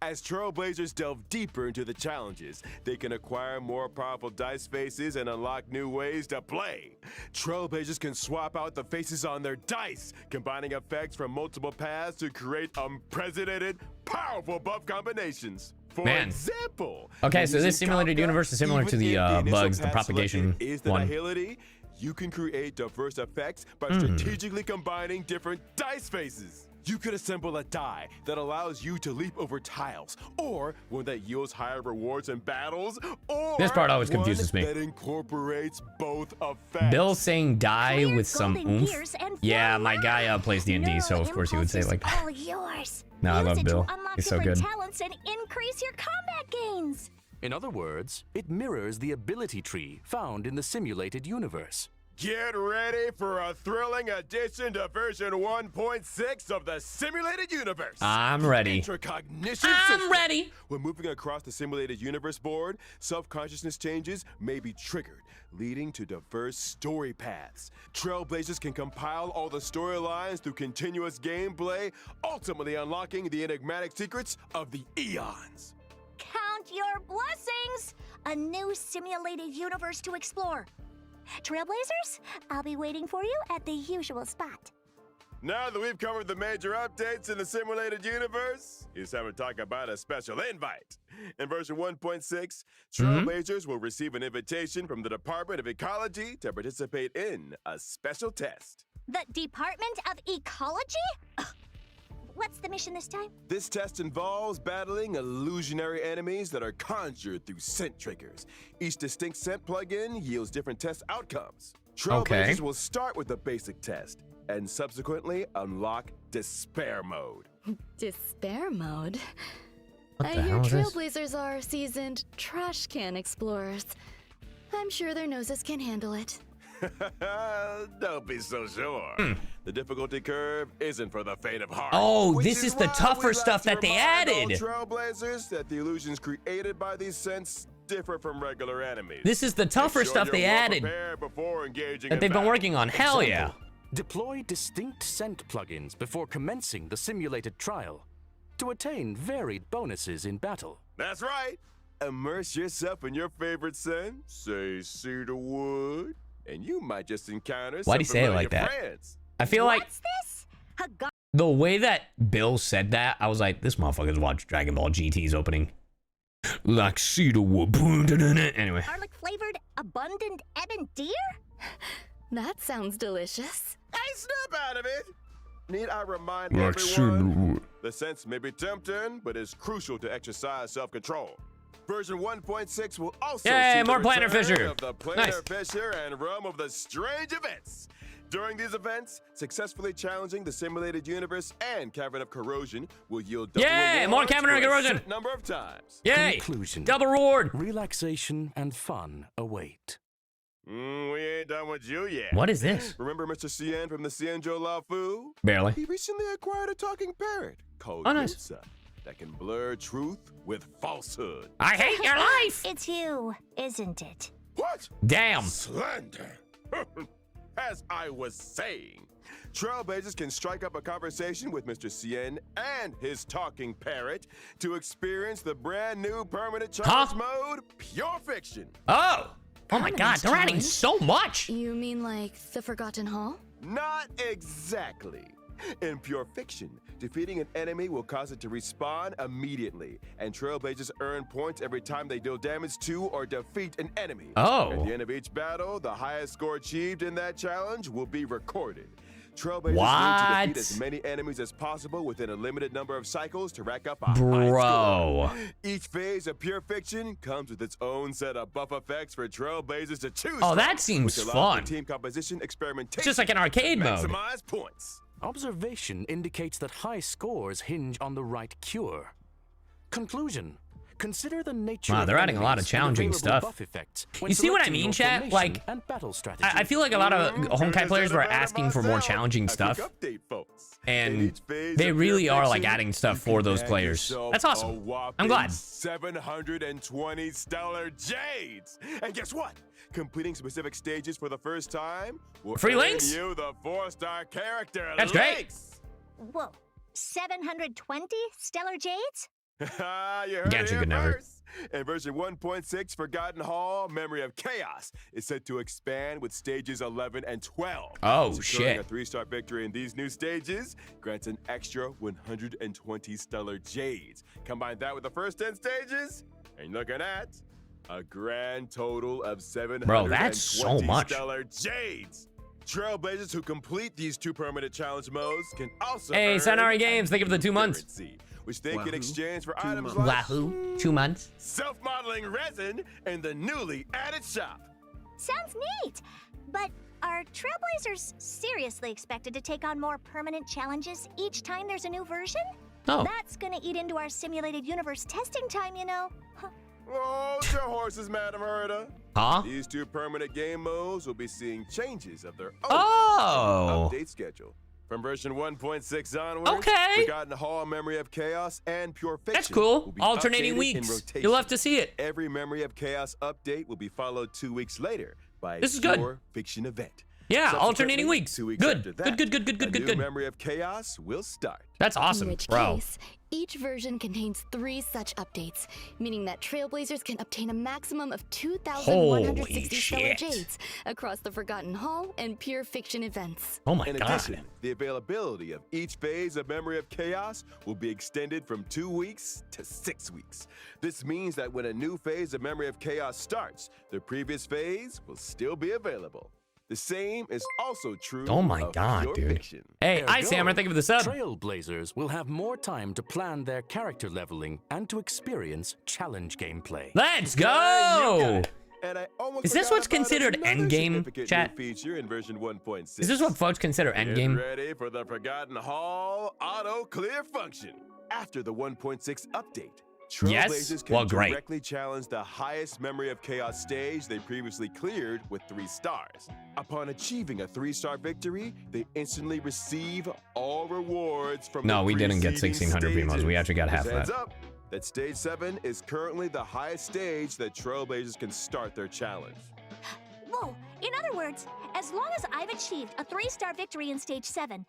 As Trailblazers delve deeper into the challenges, they can acquire more powerful dice faces and unlock new ways to play. Trailblazers can swap out the faces on their dice, combining effects from multiple paths to create unprecedented, powerful buff combinations. For Man. example, Okay, so this using simulated Kafka, universe is similar even to the if initial bugs, the path propagation selected is the one. nihility, you can create diverse effects by Hmm. strategically combining different dice faces. You could assemble a die that allows you to leap over tiles, or one that yields higher rewards in battles, or This part always one confuses me. that incorporates both effects. Bill saying die Clear with some golden oomph. gears and Yeah, fly my guy low. plays D&D, so of course he would say it like that. All yours. No, I Use love it Bill. To unlock He's so different good. talents and increase your combat gains. In other words, it mirrors the ability tree found in the simulated universe. Get ready for a thrilling addition to version 1.6 of the simulated universe. I'm ready. Intracognition I'm system. ready. When moving across the simulated universe board, self-consciousness changes may be triggered, leading to diverse story paths. Trailblazers can compile all the storylines through continuous gameplay, ultimately unlocking the enigmatic secrets of the eons. Count your blessings! A new simulated universe to explore. Trailblazers, I'll be waiting for you at the usual spot. Now that we've covered the major updates in the simulated universe, it's time to talk about a special invite. In version 1.6, Trailblazers will receive an invitation from the Department of Ecology to participate in a special test. The Department of Ecology? Ugh. What's the mission this time? This test involves battling illusionary enemies that are conjured through scent triggers. Each distinct scent plugin yields different test outcomes. Trailblazers will start with the basic test and subsequently unlock Despair Mode. Despair mode? What I the hear hell is this? trailblazers are seasoned trash can explorers. I'm sure their noses can handle it. Don't be so sure. The difficulty curve isn't for the faint of heart. Oh, which this is the why tougher we'd like stuff to that they remind all added. Trailblazers that the illusions created by these scents differ from regular enemies. This is the tougher Make sure stuff they you're well added prepared before engaging that in they've been battle. working on. Hell yeah. Example, deploy distinct scent plugins before commencing the simulated trial to attain varied bonuses in battle. That's right. Immerse yourself in your favorite scent, say cedarwood, and you might just encounter some Why'd he say it like familiar that? friends. I feel like What's this? the way that Bill said that, I was like, this motherfucker's watched Dragon Ball GT's opening. Like cedarwood. Anyway. Garlic flavored abundant ebon deer? That sounds delicious. Hey, snap out of it! Need I remind Like everyone? cedarwood. The sense may be tempting, but it's crucial to exercise self-control. Version 1.6 will also Yay, see the more Planner return Fisher. of the Planner Nice. Fisher and realm of the strange events. During these events, successfully challenging the simulated universe and Cavern of Corrosion will yield double Yay, rewards more Cavern of for a Corrosion. set number of times. Yay! Conclusion. Double reward. Relaxation and fun await. We ain't done with you yet. What is this? Remember Mr. Cien from the Cienjo La Fu? Barely. He recently acquired a talking parrot called Oh, nice. Yosa that can blur truth with falsehood. I hate your life. It's you, isn't it? What? Damn. Slander. As I was saying, Trailblazers can strike up a conversation with Mr. Cien and his talking parrot to experience the brand new permanent challenge mode, Pure Fiction. Oh. Oh my God, they're adding Challenge? so much. You mean like the Forgotten Hall? Not exactly. In Pure Fiction, defeating an enemy will cause it to respawn immediately, and Trailblazers earn points every time they deal damage to or defeat an enemy. Oh. At the end of each battle, the highest score achieved in that challenge will be recorded. Trailblazers need to What? defeat as many enemies as possible within a limited number of cycles to rack up a high Bro. score. Each phase of Pure Fiction comes with its own set of buff effects for Trailblazers to choose Oh, from, that seems which allows for fun. team composition experimentation. It's just like an arcade to mode. maximize points. Observation indicates that high scores hinge on the right cure. Conclusion. Consider the nature Wow, of they're adding a lot of enemies and challenging available stuff. buff effects when You see what I selecting mean, your chat? formation Like, and battle strategy. I feel like a lot of Honkai players were asking for more challenging stuff, and they really are like adding stuff for those players. That's awesome. I'm glad. 720 stellar jades. And guess what? Completing specific stages for the first time will Free earn links? you the 4-star character. That's great. links. Whoa, 720 stellar jades? You heard Gotcha, it here good number. first. In version 1.6, Forgotten Hall, Memory of Chaos is set to expand with stages 11 and 12. Oh, Securing shit. a 3-star victory in these new stages grants an extra 120 stellar jades. Combine that with the first 10 stages, and you're looking at a grand total of 720 Bro, that's so much. stellar jades. Trailblazers who complete these 2 permanent challenge modes can also Hey, earn Sanari Games, thank you for the 2 months. currency, which they can exchange for items like Wahoo, 2 months. self-modeling resin in the newly added shop. Sounds neat. But are Trailblazers seriously expected to take on more permanent challenges each time there's a new version? Oh, That's gonna eat into our simulated universe testing time, you know. Hold your horses, Madam Herta. huh? These 2 permanent game modes will be seeing changes of their own Oh, update schedule. From version 1.6 onwards, Okay. Forgotten Hall, Memory of Chaos, and Pure Fiction that's will cool. be Alternating updated in weeks. rotation. You'll have to see it. Every Memory of Chaos update will be followed 2 weeks later by a This is good. Pure Fiction event. Yeah, alternating Subsequently, weeks. 2 weeks Good. after Good, that, good, good, good, good, a good, new good. Memory of Chaos will start. That's In awesome, which bro. case, each version contains 3 such updates, meaning that Trailblazers can obtain a maximum of 2,160 Holy stellar shit. jades across the Forgotten Hall and Pure Fiction events. Oh my In God. addition, the availability of each phase of Memory of Chaos will be extended from 2 weeks to 6 weeks. This means that when a new phase of Memory of Chaos starts, the previous phase will still be available. The same is also true Oh my of God, Pure dude. Fiction. Hey, Ergo, I Sammer, thank you for the sub. Trailblazers will have more time to plan their character leveling and to experience challenge gameplay. Let's You go. got it. And I almost Is this forgot what's about considered another endgame, significant chat? new feature in version 1.6. Is this what folks consider Get endgame? ready for the Forgotten Hall auto clear function. After the 1.6 update, Trailblazers can Well, great. directly challenge the highest Memory of Chaos stage they previously cleared with 3 stars. Upon achieving a 3-star victory, they instantly receive all rewards from No, the we didn't get preceding 1600 VMOs. We stages. actually got half Just that. heads up that stage 7 is currently the highest stage that Trailblazers can start their challenge. Whoa! In other words, as long as I've achieved a 3-star victory in Stage 7, and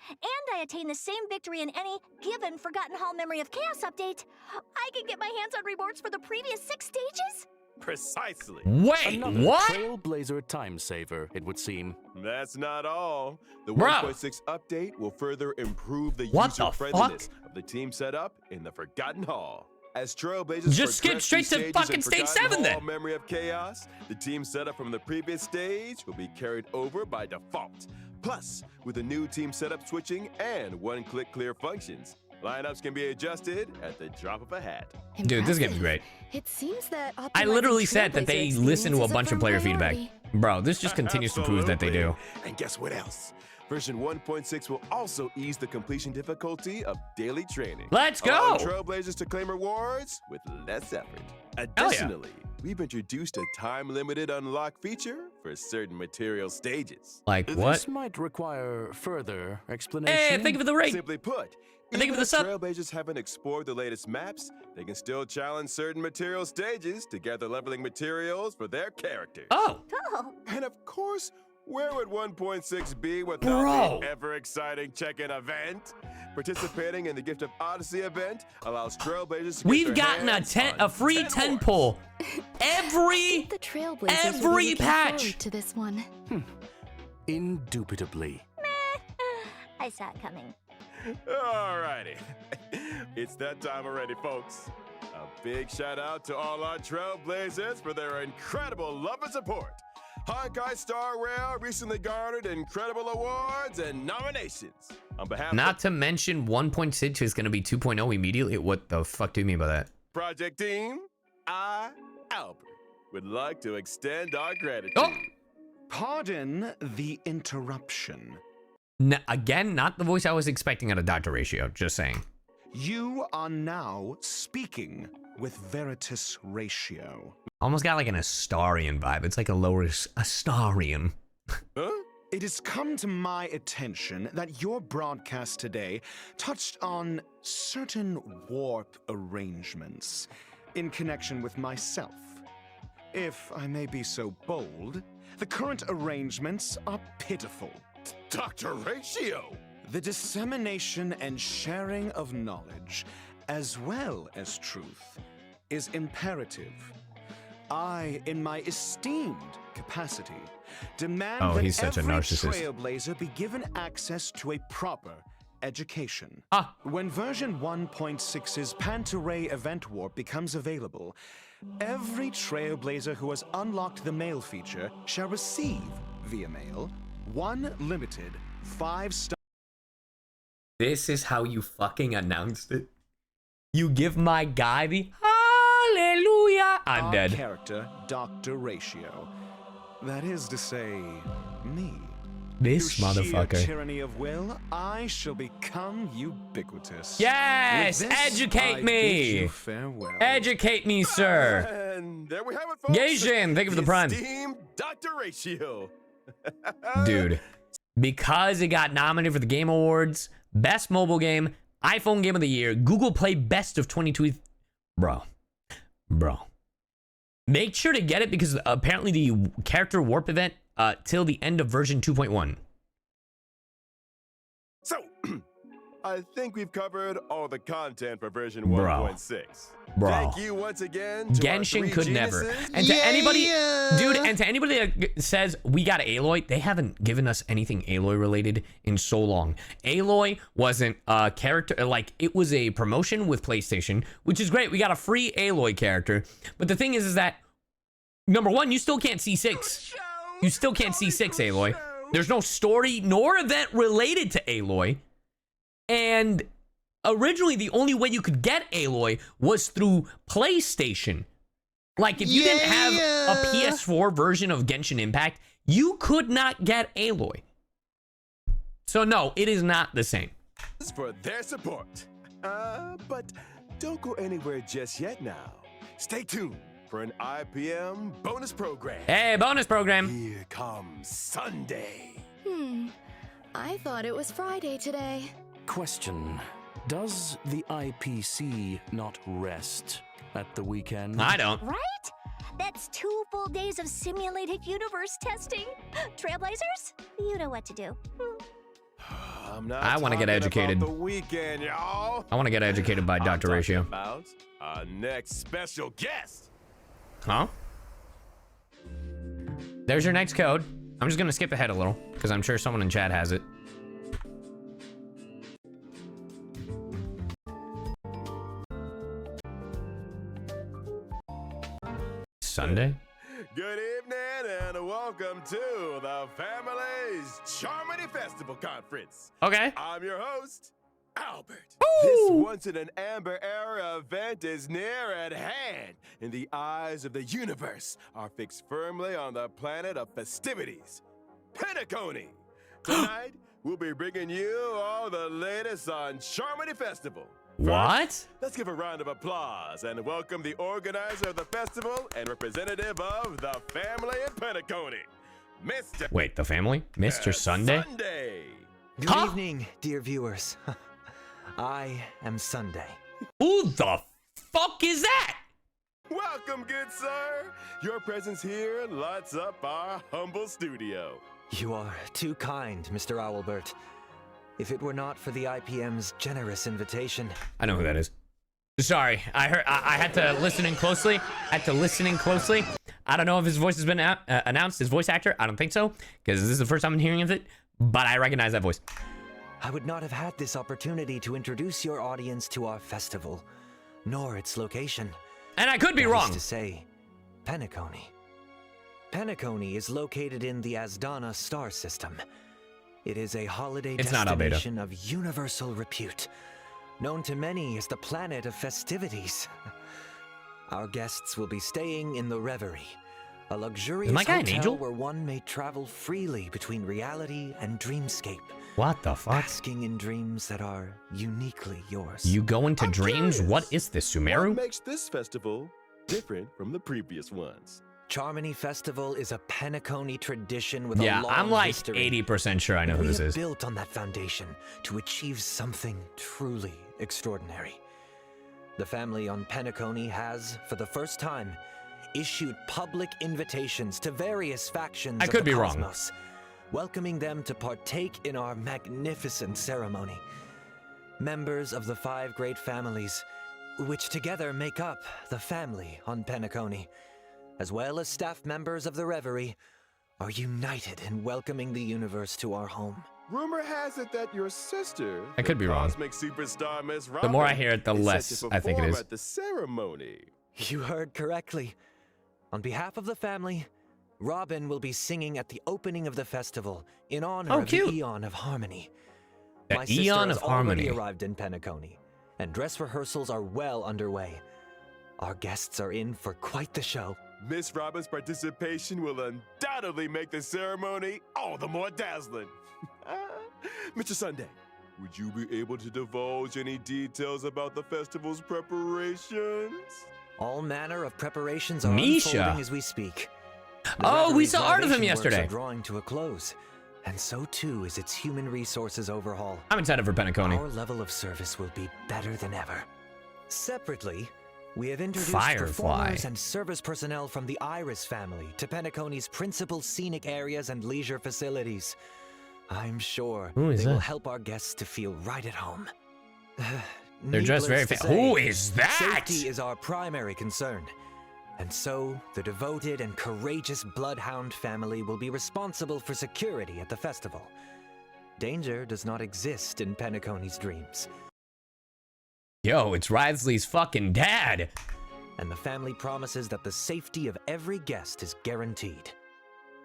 I attain the same victory in any given Forgotten Hall Memory of Chaos update, I can get my hands on rewards for the previous 6 stages? Precisely. Wait, Another what? Trailblazer time saver, it would seem. That's not all. The Bro. 1.6 update will further improve the What the user-friendliness of the team setup in the Forgotten Hall. As Trailblazers Just skip progress straight through to stages fucking in stage Forgotten 7 then. Hall Memory of Chaos, the team setup from the previous stage will be carried over by default. Plus, with the new team setup switching and one-click clear functions, lineups can be adjusted at the drop of a hat. Dude, this game's Impressive. great. It seems that I optimizing literally said that Trailblazer they experience listen to a is bunch of firm player feedback. priority. Bro, this just continues to prove that they do. Absolutely. And guess what else? Version 1.6 will also ease the completion difficulty of daily training. Let's allowing go. Trailblazers to claim rewards with less effort. yeah. Additionally, we've introduced a time-limited unlock feature for certain material stages. Like This what? might require further explanation. Hey, think of the rate. Simply put, I think even of the if sub. Trailblazers haven't explored the latest maps, they can still challenge certain material stages to gather leveling materials for their characters. Oh, Oh, And of course, where would 1.6 be without Bro. the ever-exciting check-in event? Participating in the Gift of Odyssey event allows Trailblazers to get we've their gotten hands on a free 10 10 awards. pull every The Trailblazers will be Every looking patch. forward to this one. Indubitably. I saw it coming. Alrighty. It's that time already, folks. A big shout out to all our Trailblazers for their incredible love and support. Honkai Star Rail recently garnered incredible awards and nominations. On behalf Not of to mention 1.6 is going to be 2.0 immediately. What the fuck do you mean by that? Project Team, I, Albert, would like to extend our gratitude. Oh! Pardon the interruption. Again, not the voice I was expecting out of Dr. Ratio. Just saying. You are now speaking with Veritas Ratio. Almost got like an Astarian vibe. It's like a lower Astarian. Huh? It has come to my attention that your broadcast today touched on certain warp arrangements in connection with myself. If I may be so bold, the current arrangements are pitiful. Dr. Ratio! The dissemination and sharing of knowledge, as well as truth, is imperative. I, in my esteemed capacity, demand Oh, that he's such a every narcissist. Trailblazer be given access to a proper education. Ah. When version 1.6's Pantaray event warp becomes available, every Trailblazer who has unlocked the mail feature shall receive, via mail, one limited 5-star This is how you fucking announced it. You give my guy the hallelujah. I'm dead. character, Dr. Ratio. That is to say, me. This Through sheer motherfucker. tyranny of will, I shall become ubiquitous. Yes, With this, educate I me. bid you farewell. Educate me, sir. And there we have it, folks. Genshin, thank you for the prime. Esteemed Dr. Ratio. Dude, because it got nominated for the Game Awards, Best Mobile Game, iPhone Game of the Year, Google Play Best of 2020. Bro. Make sure to get it because apparently the character warp event till the end of version 2.1. So, I think we've covered all the content for version Bro. 1.6. Bro. Thank you once again to our Genshin three could never. geniuses. And to anybody, dude, and to anybody that says we got Aloy, they haven't given us anything Aloy related in so long. Aloy wasn't a character, like it was a promotion with PlayStation, which is great. We got a free Aloy character. But the thing is that, number one, you still can't see 6. You still can't see 6 Aloy. There's no story nor event related to Aloy. And originally, the only way you could get Aloy was through PlayStation. Like, if you didn't have a PS4 version of Genshin Impact, you could not get Aloy. So, no, it is not the same. For their support. But don't go anywhere just yet now. Stay tuned for an IPM bonus program. Hey, bonus program. Here comes Sunday. I thought it was Friday today. Question. Does the IPC not rest at the weekend? I don't. Right? That's 2 full days of simulated universe testing. Trailblazers, you know what to do. I'm not I wanna get talking educated. about the weekend, y'all. I want to get educated by I'm Dr. talking Ratio. about our next special guest. Huh? There's your next code. I'm just going to skip ahead a little because I'm sure someone in chat has it. Sunday? Good evening and welcome to the Family's Charmony Festival Conference. Okay. I'm your host, Albert. Ooh. This once in an amber era event is near at hand, and the eyes of the universe are fixed firmly on the planet of festivities, Penacony. Tonight, we'll be bringing you all the latest on Charmony Festival. What? Let's give a round of applause and welcome the organizer of the festival and representative of the family in Penacony, Mr. Wait, the family? Mr. Sunday? Sunday. Good Huh? evening, dear viewers. I am Sunday. Who the fuck is that? Welcome, good sir. Your presence here lights up our humble studio. You are too kind, Mr. Owlbert. If it were not for the IPM's generous invitation, I know who that is. Sorry, I had to listen in closely. I don't know if his voice has been announced, his voice actor. I don't think so, because this is the first time I'm hearing of it, but I recognize that voice. I would not have had this opportunity to introduce your audience to our festival, nor its location. And I could be That is wrong. to say, Penacony. Penacony is located in the Asdana star system. It is a holiday It's not Albedo. destination of universal repute, known to many as the planet of festivities. Our guests will be staying in the Reverie, a luxurious my guy an hotel angel? where one may travel freely between reality and dreamscape, What the fuck? basking in dreams that are uniquely yours. You go into I'm dreams? curious. What is this, What Sumeru? makes this festival different from the previous ones? Charmony Festival is a Penacony tradition with Yeah, a long I'm like history. 80% sure I know who We this have is. built on that foundation to achieve something truly extraordinary. The family on Penacony has, for the first time, issued public invitations to various factions I of could the be wrong. cosmos, welcoming them to partake in our magnificent ceremony. Members of the 5 great families, which together make up the family on Penacony, as well as staff members of the Reverie, are united in welcoming the universe to our home. Rumor has it that your sister, I could be wrong. cosmic superstar Miss The more I Robin, hear it, the is set less to I think it perform is. at the ceremony. You heard correctly. On behalf of the family, Robin will be singing at the opening of the festival in honor Oh, of cute. the Eon of Harmony. The My sister Eon has of Harmony. already arrived in Penacony, and dress rehearsals are well underway. Our guests are in for quite the show. Miss Robin's participation will undoubtedly make the ceremony all the more dazzling. Mr. Sunday, would you be able to divulge any details about the festival's preparations? All manner of preparations are Misha. unfolding as we speak. The Oh, we Reverie's saw art of him renovation works yesterday. are drawing to a close, and so too is its human resources overhaul. I'm excited for Penacony. Our level of service will be better than ever. Separately, we have introduced Firefly. performers and service personnel from the Iris family to Penacony's principal scenic areas and leisure facilities. I'm sure Who is they will that? help our guests to feel right at home. They're dressed very Needless to Who say, is that? Safety is our primary concern. And so, the devoted and courageous Bloodhound family will be responsible for security at the festival. Danger does not exist in Penacony's dreams, Yo, it's Wriothesley's fucking dad. and the family promises that the safety of every guest is guaranteed.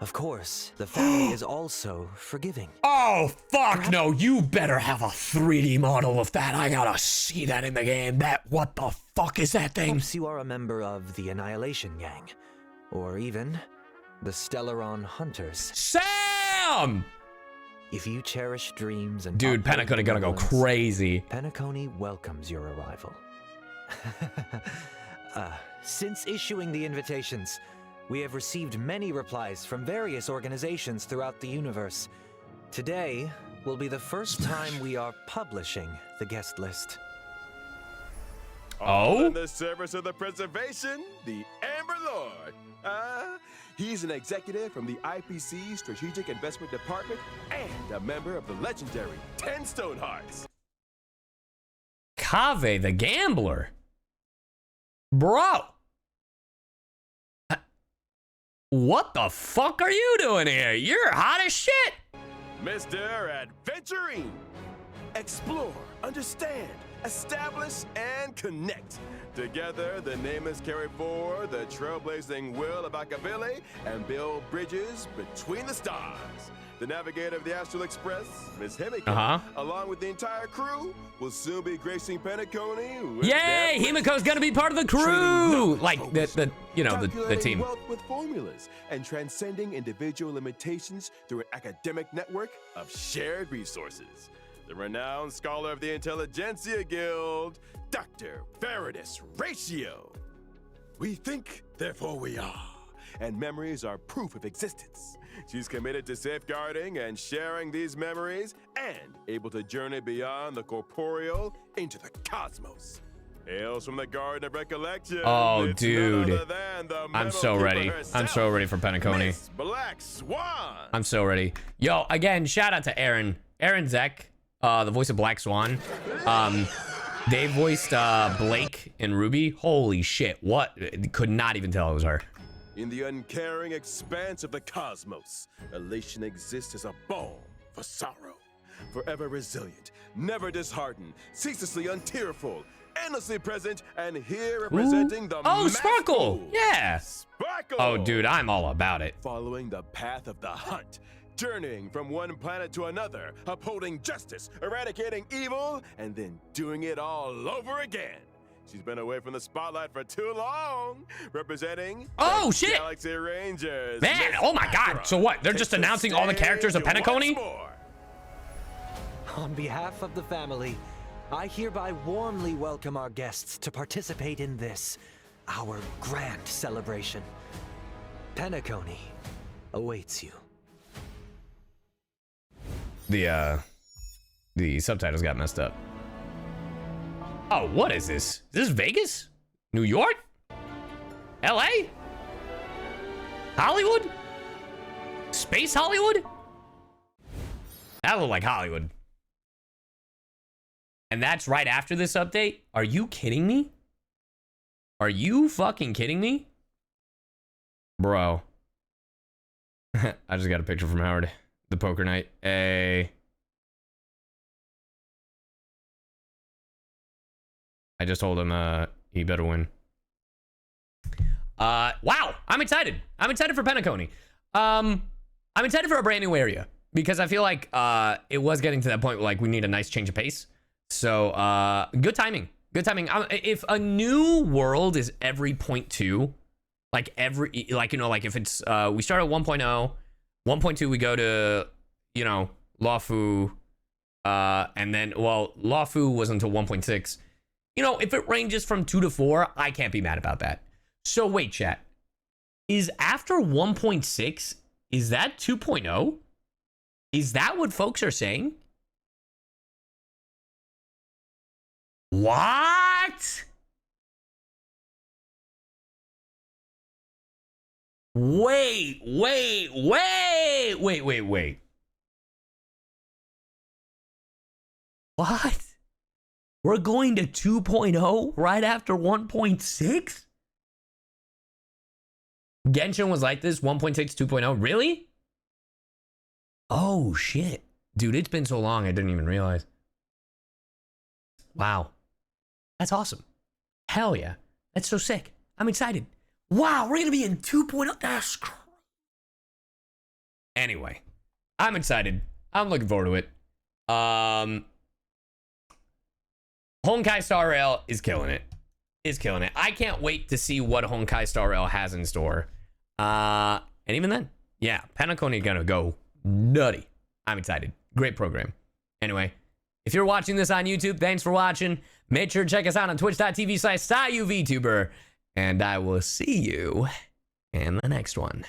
Of course, the family is also forgiving. Oh, fuck no. You better have a 3D model of that. I gotta see that in the game. What the fuck is that thing? Perhaps you are a member of the Annihilation Gang, or even the Stellaron Hunters. Sam! If you cherish dreams and Dude, uphold Penacony gonna go benevolence, crazy. Penacony welcomes your arrival. Since issuing the invitations, we have received many replies from various organizations throughout the universe. Today will be the first time we are publishing the guest list. All Oh? in the service of the preservation, the Amber Lord. He's an executive from the IPC Strategic Investment Department and a member of the legendary 10 Stone Hearts. Kaveh the Gambler. Bro. What the fuck are you doing here? You're hot as shit. Mr. Adventuring. Explore, understand, establish, and connect. Together, the nameless carry forward the trailblazing will of Akavili and build bridges between the stars. The navigator of the Astral Express, Miss Himiko, along with the entire crew, will soon be gracing Penacony with Yay! their Himiko's gonna be part of the crew! Like, the calculating team. wealth with formulas and transcending individual limitations through an academic network of shared resources. The renowned scholar of the Intelligentsia Guild, Dr. Veritas Ratio. We think, therefore we are, and memories are proof of existence. She's committed to safeguarding and sharing these memories and able to journey beyond the corporeal into the cosmos. Hails from the Garden of Recollection. Oh, It's dude. none other than the I'm so Metal ready. Keeper I'm so herself, ready for Penacony. Miss Black Swan. I'm so ready. Yo, again, shout out to Aaron. Aaron Zek, the voice of Black Swan. They voiced Blake and Ruby. Holy shit. What? Could not even tell it was her. In the uncaring expanse of the cosmos, elation exists as a balm for sorrow. Forever resilient, never disheartened, ceaselessly untearful, endlessly present, and here representing the Oh, mass Sparkle! fool. Yeah! Sparkle! Oh, dude, I'm all about it. Following the path of the hunt, journeying from one planet to another, upholding justice, eradicating evil, and then doing it all over again. She's been away from the spotlight for too long, representing Oh, the shit! Galaxy Rangers. Man, Miss oh my god. Akira So what? They're just takes the announcing all the characters of stage Penacony? once more. On behalf of the family, I hereby warmly welcome our guests to participate in this, our grand celebration. Penacony awaits you. The subtitles got messed up. Oh, what is this? Is this Vegas? New York? LA? Hollywood? Space Hollywood? That looked like Hollywood. And that's right after this update? Are you kidding me? Are you fucking kidding me? Bro. I just got a picture from Howard. The poker night. Hey. I just told him he better win. Wow, I'm excited. I'm excited for Penacony. I'm excited for a brand new area because I feel like it was getting to that point where like we need a nice change of pace. So good timing. Good timing. If a new world is every 0.2, like if it's we start at 1.0, 1.2 we go to Lawfu, and then Lawfu was until 1.6. If it ranges from 2 to 4, I can't be mad about that. So wait, chat. Is after 1.6, is that 2.0? Is that what folks are saying? What? Wait. What? We're going to 2.0 right after 1.6? Genshin was like this, 1.6, 2.0. Really? Oh, shit. Dude, it's been so long, I didn't even realize. Wow. That's awesome. Hell yeah. That's so sick. I'm excited. Wow, we're going to be in 2.0. That's crazy. Anyway, I'm excited. I'm looking forward to it. Honkai Star Rail is killing it. I can't wait to see what Honkai Star Rail has in store. And even then, yeah, Penacony gonna go nutty. I'm excited. Great program. Anyway, If you're watching this on YouTube, thanks for watching. Make sure to check us out on twitch.tv/StyUVTuber. And I will see you in the next one.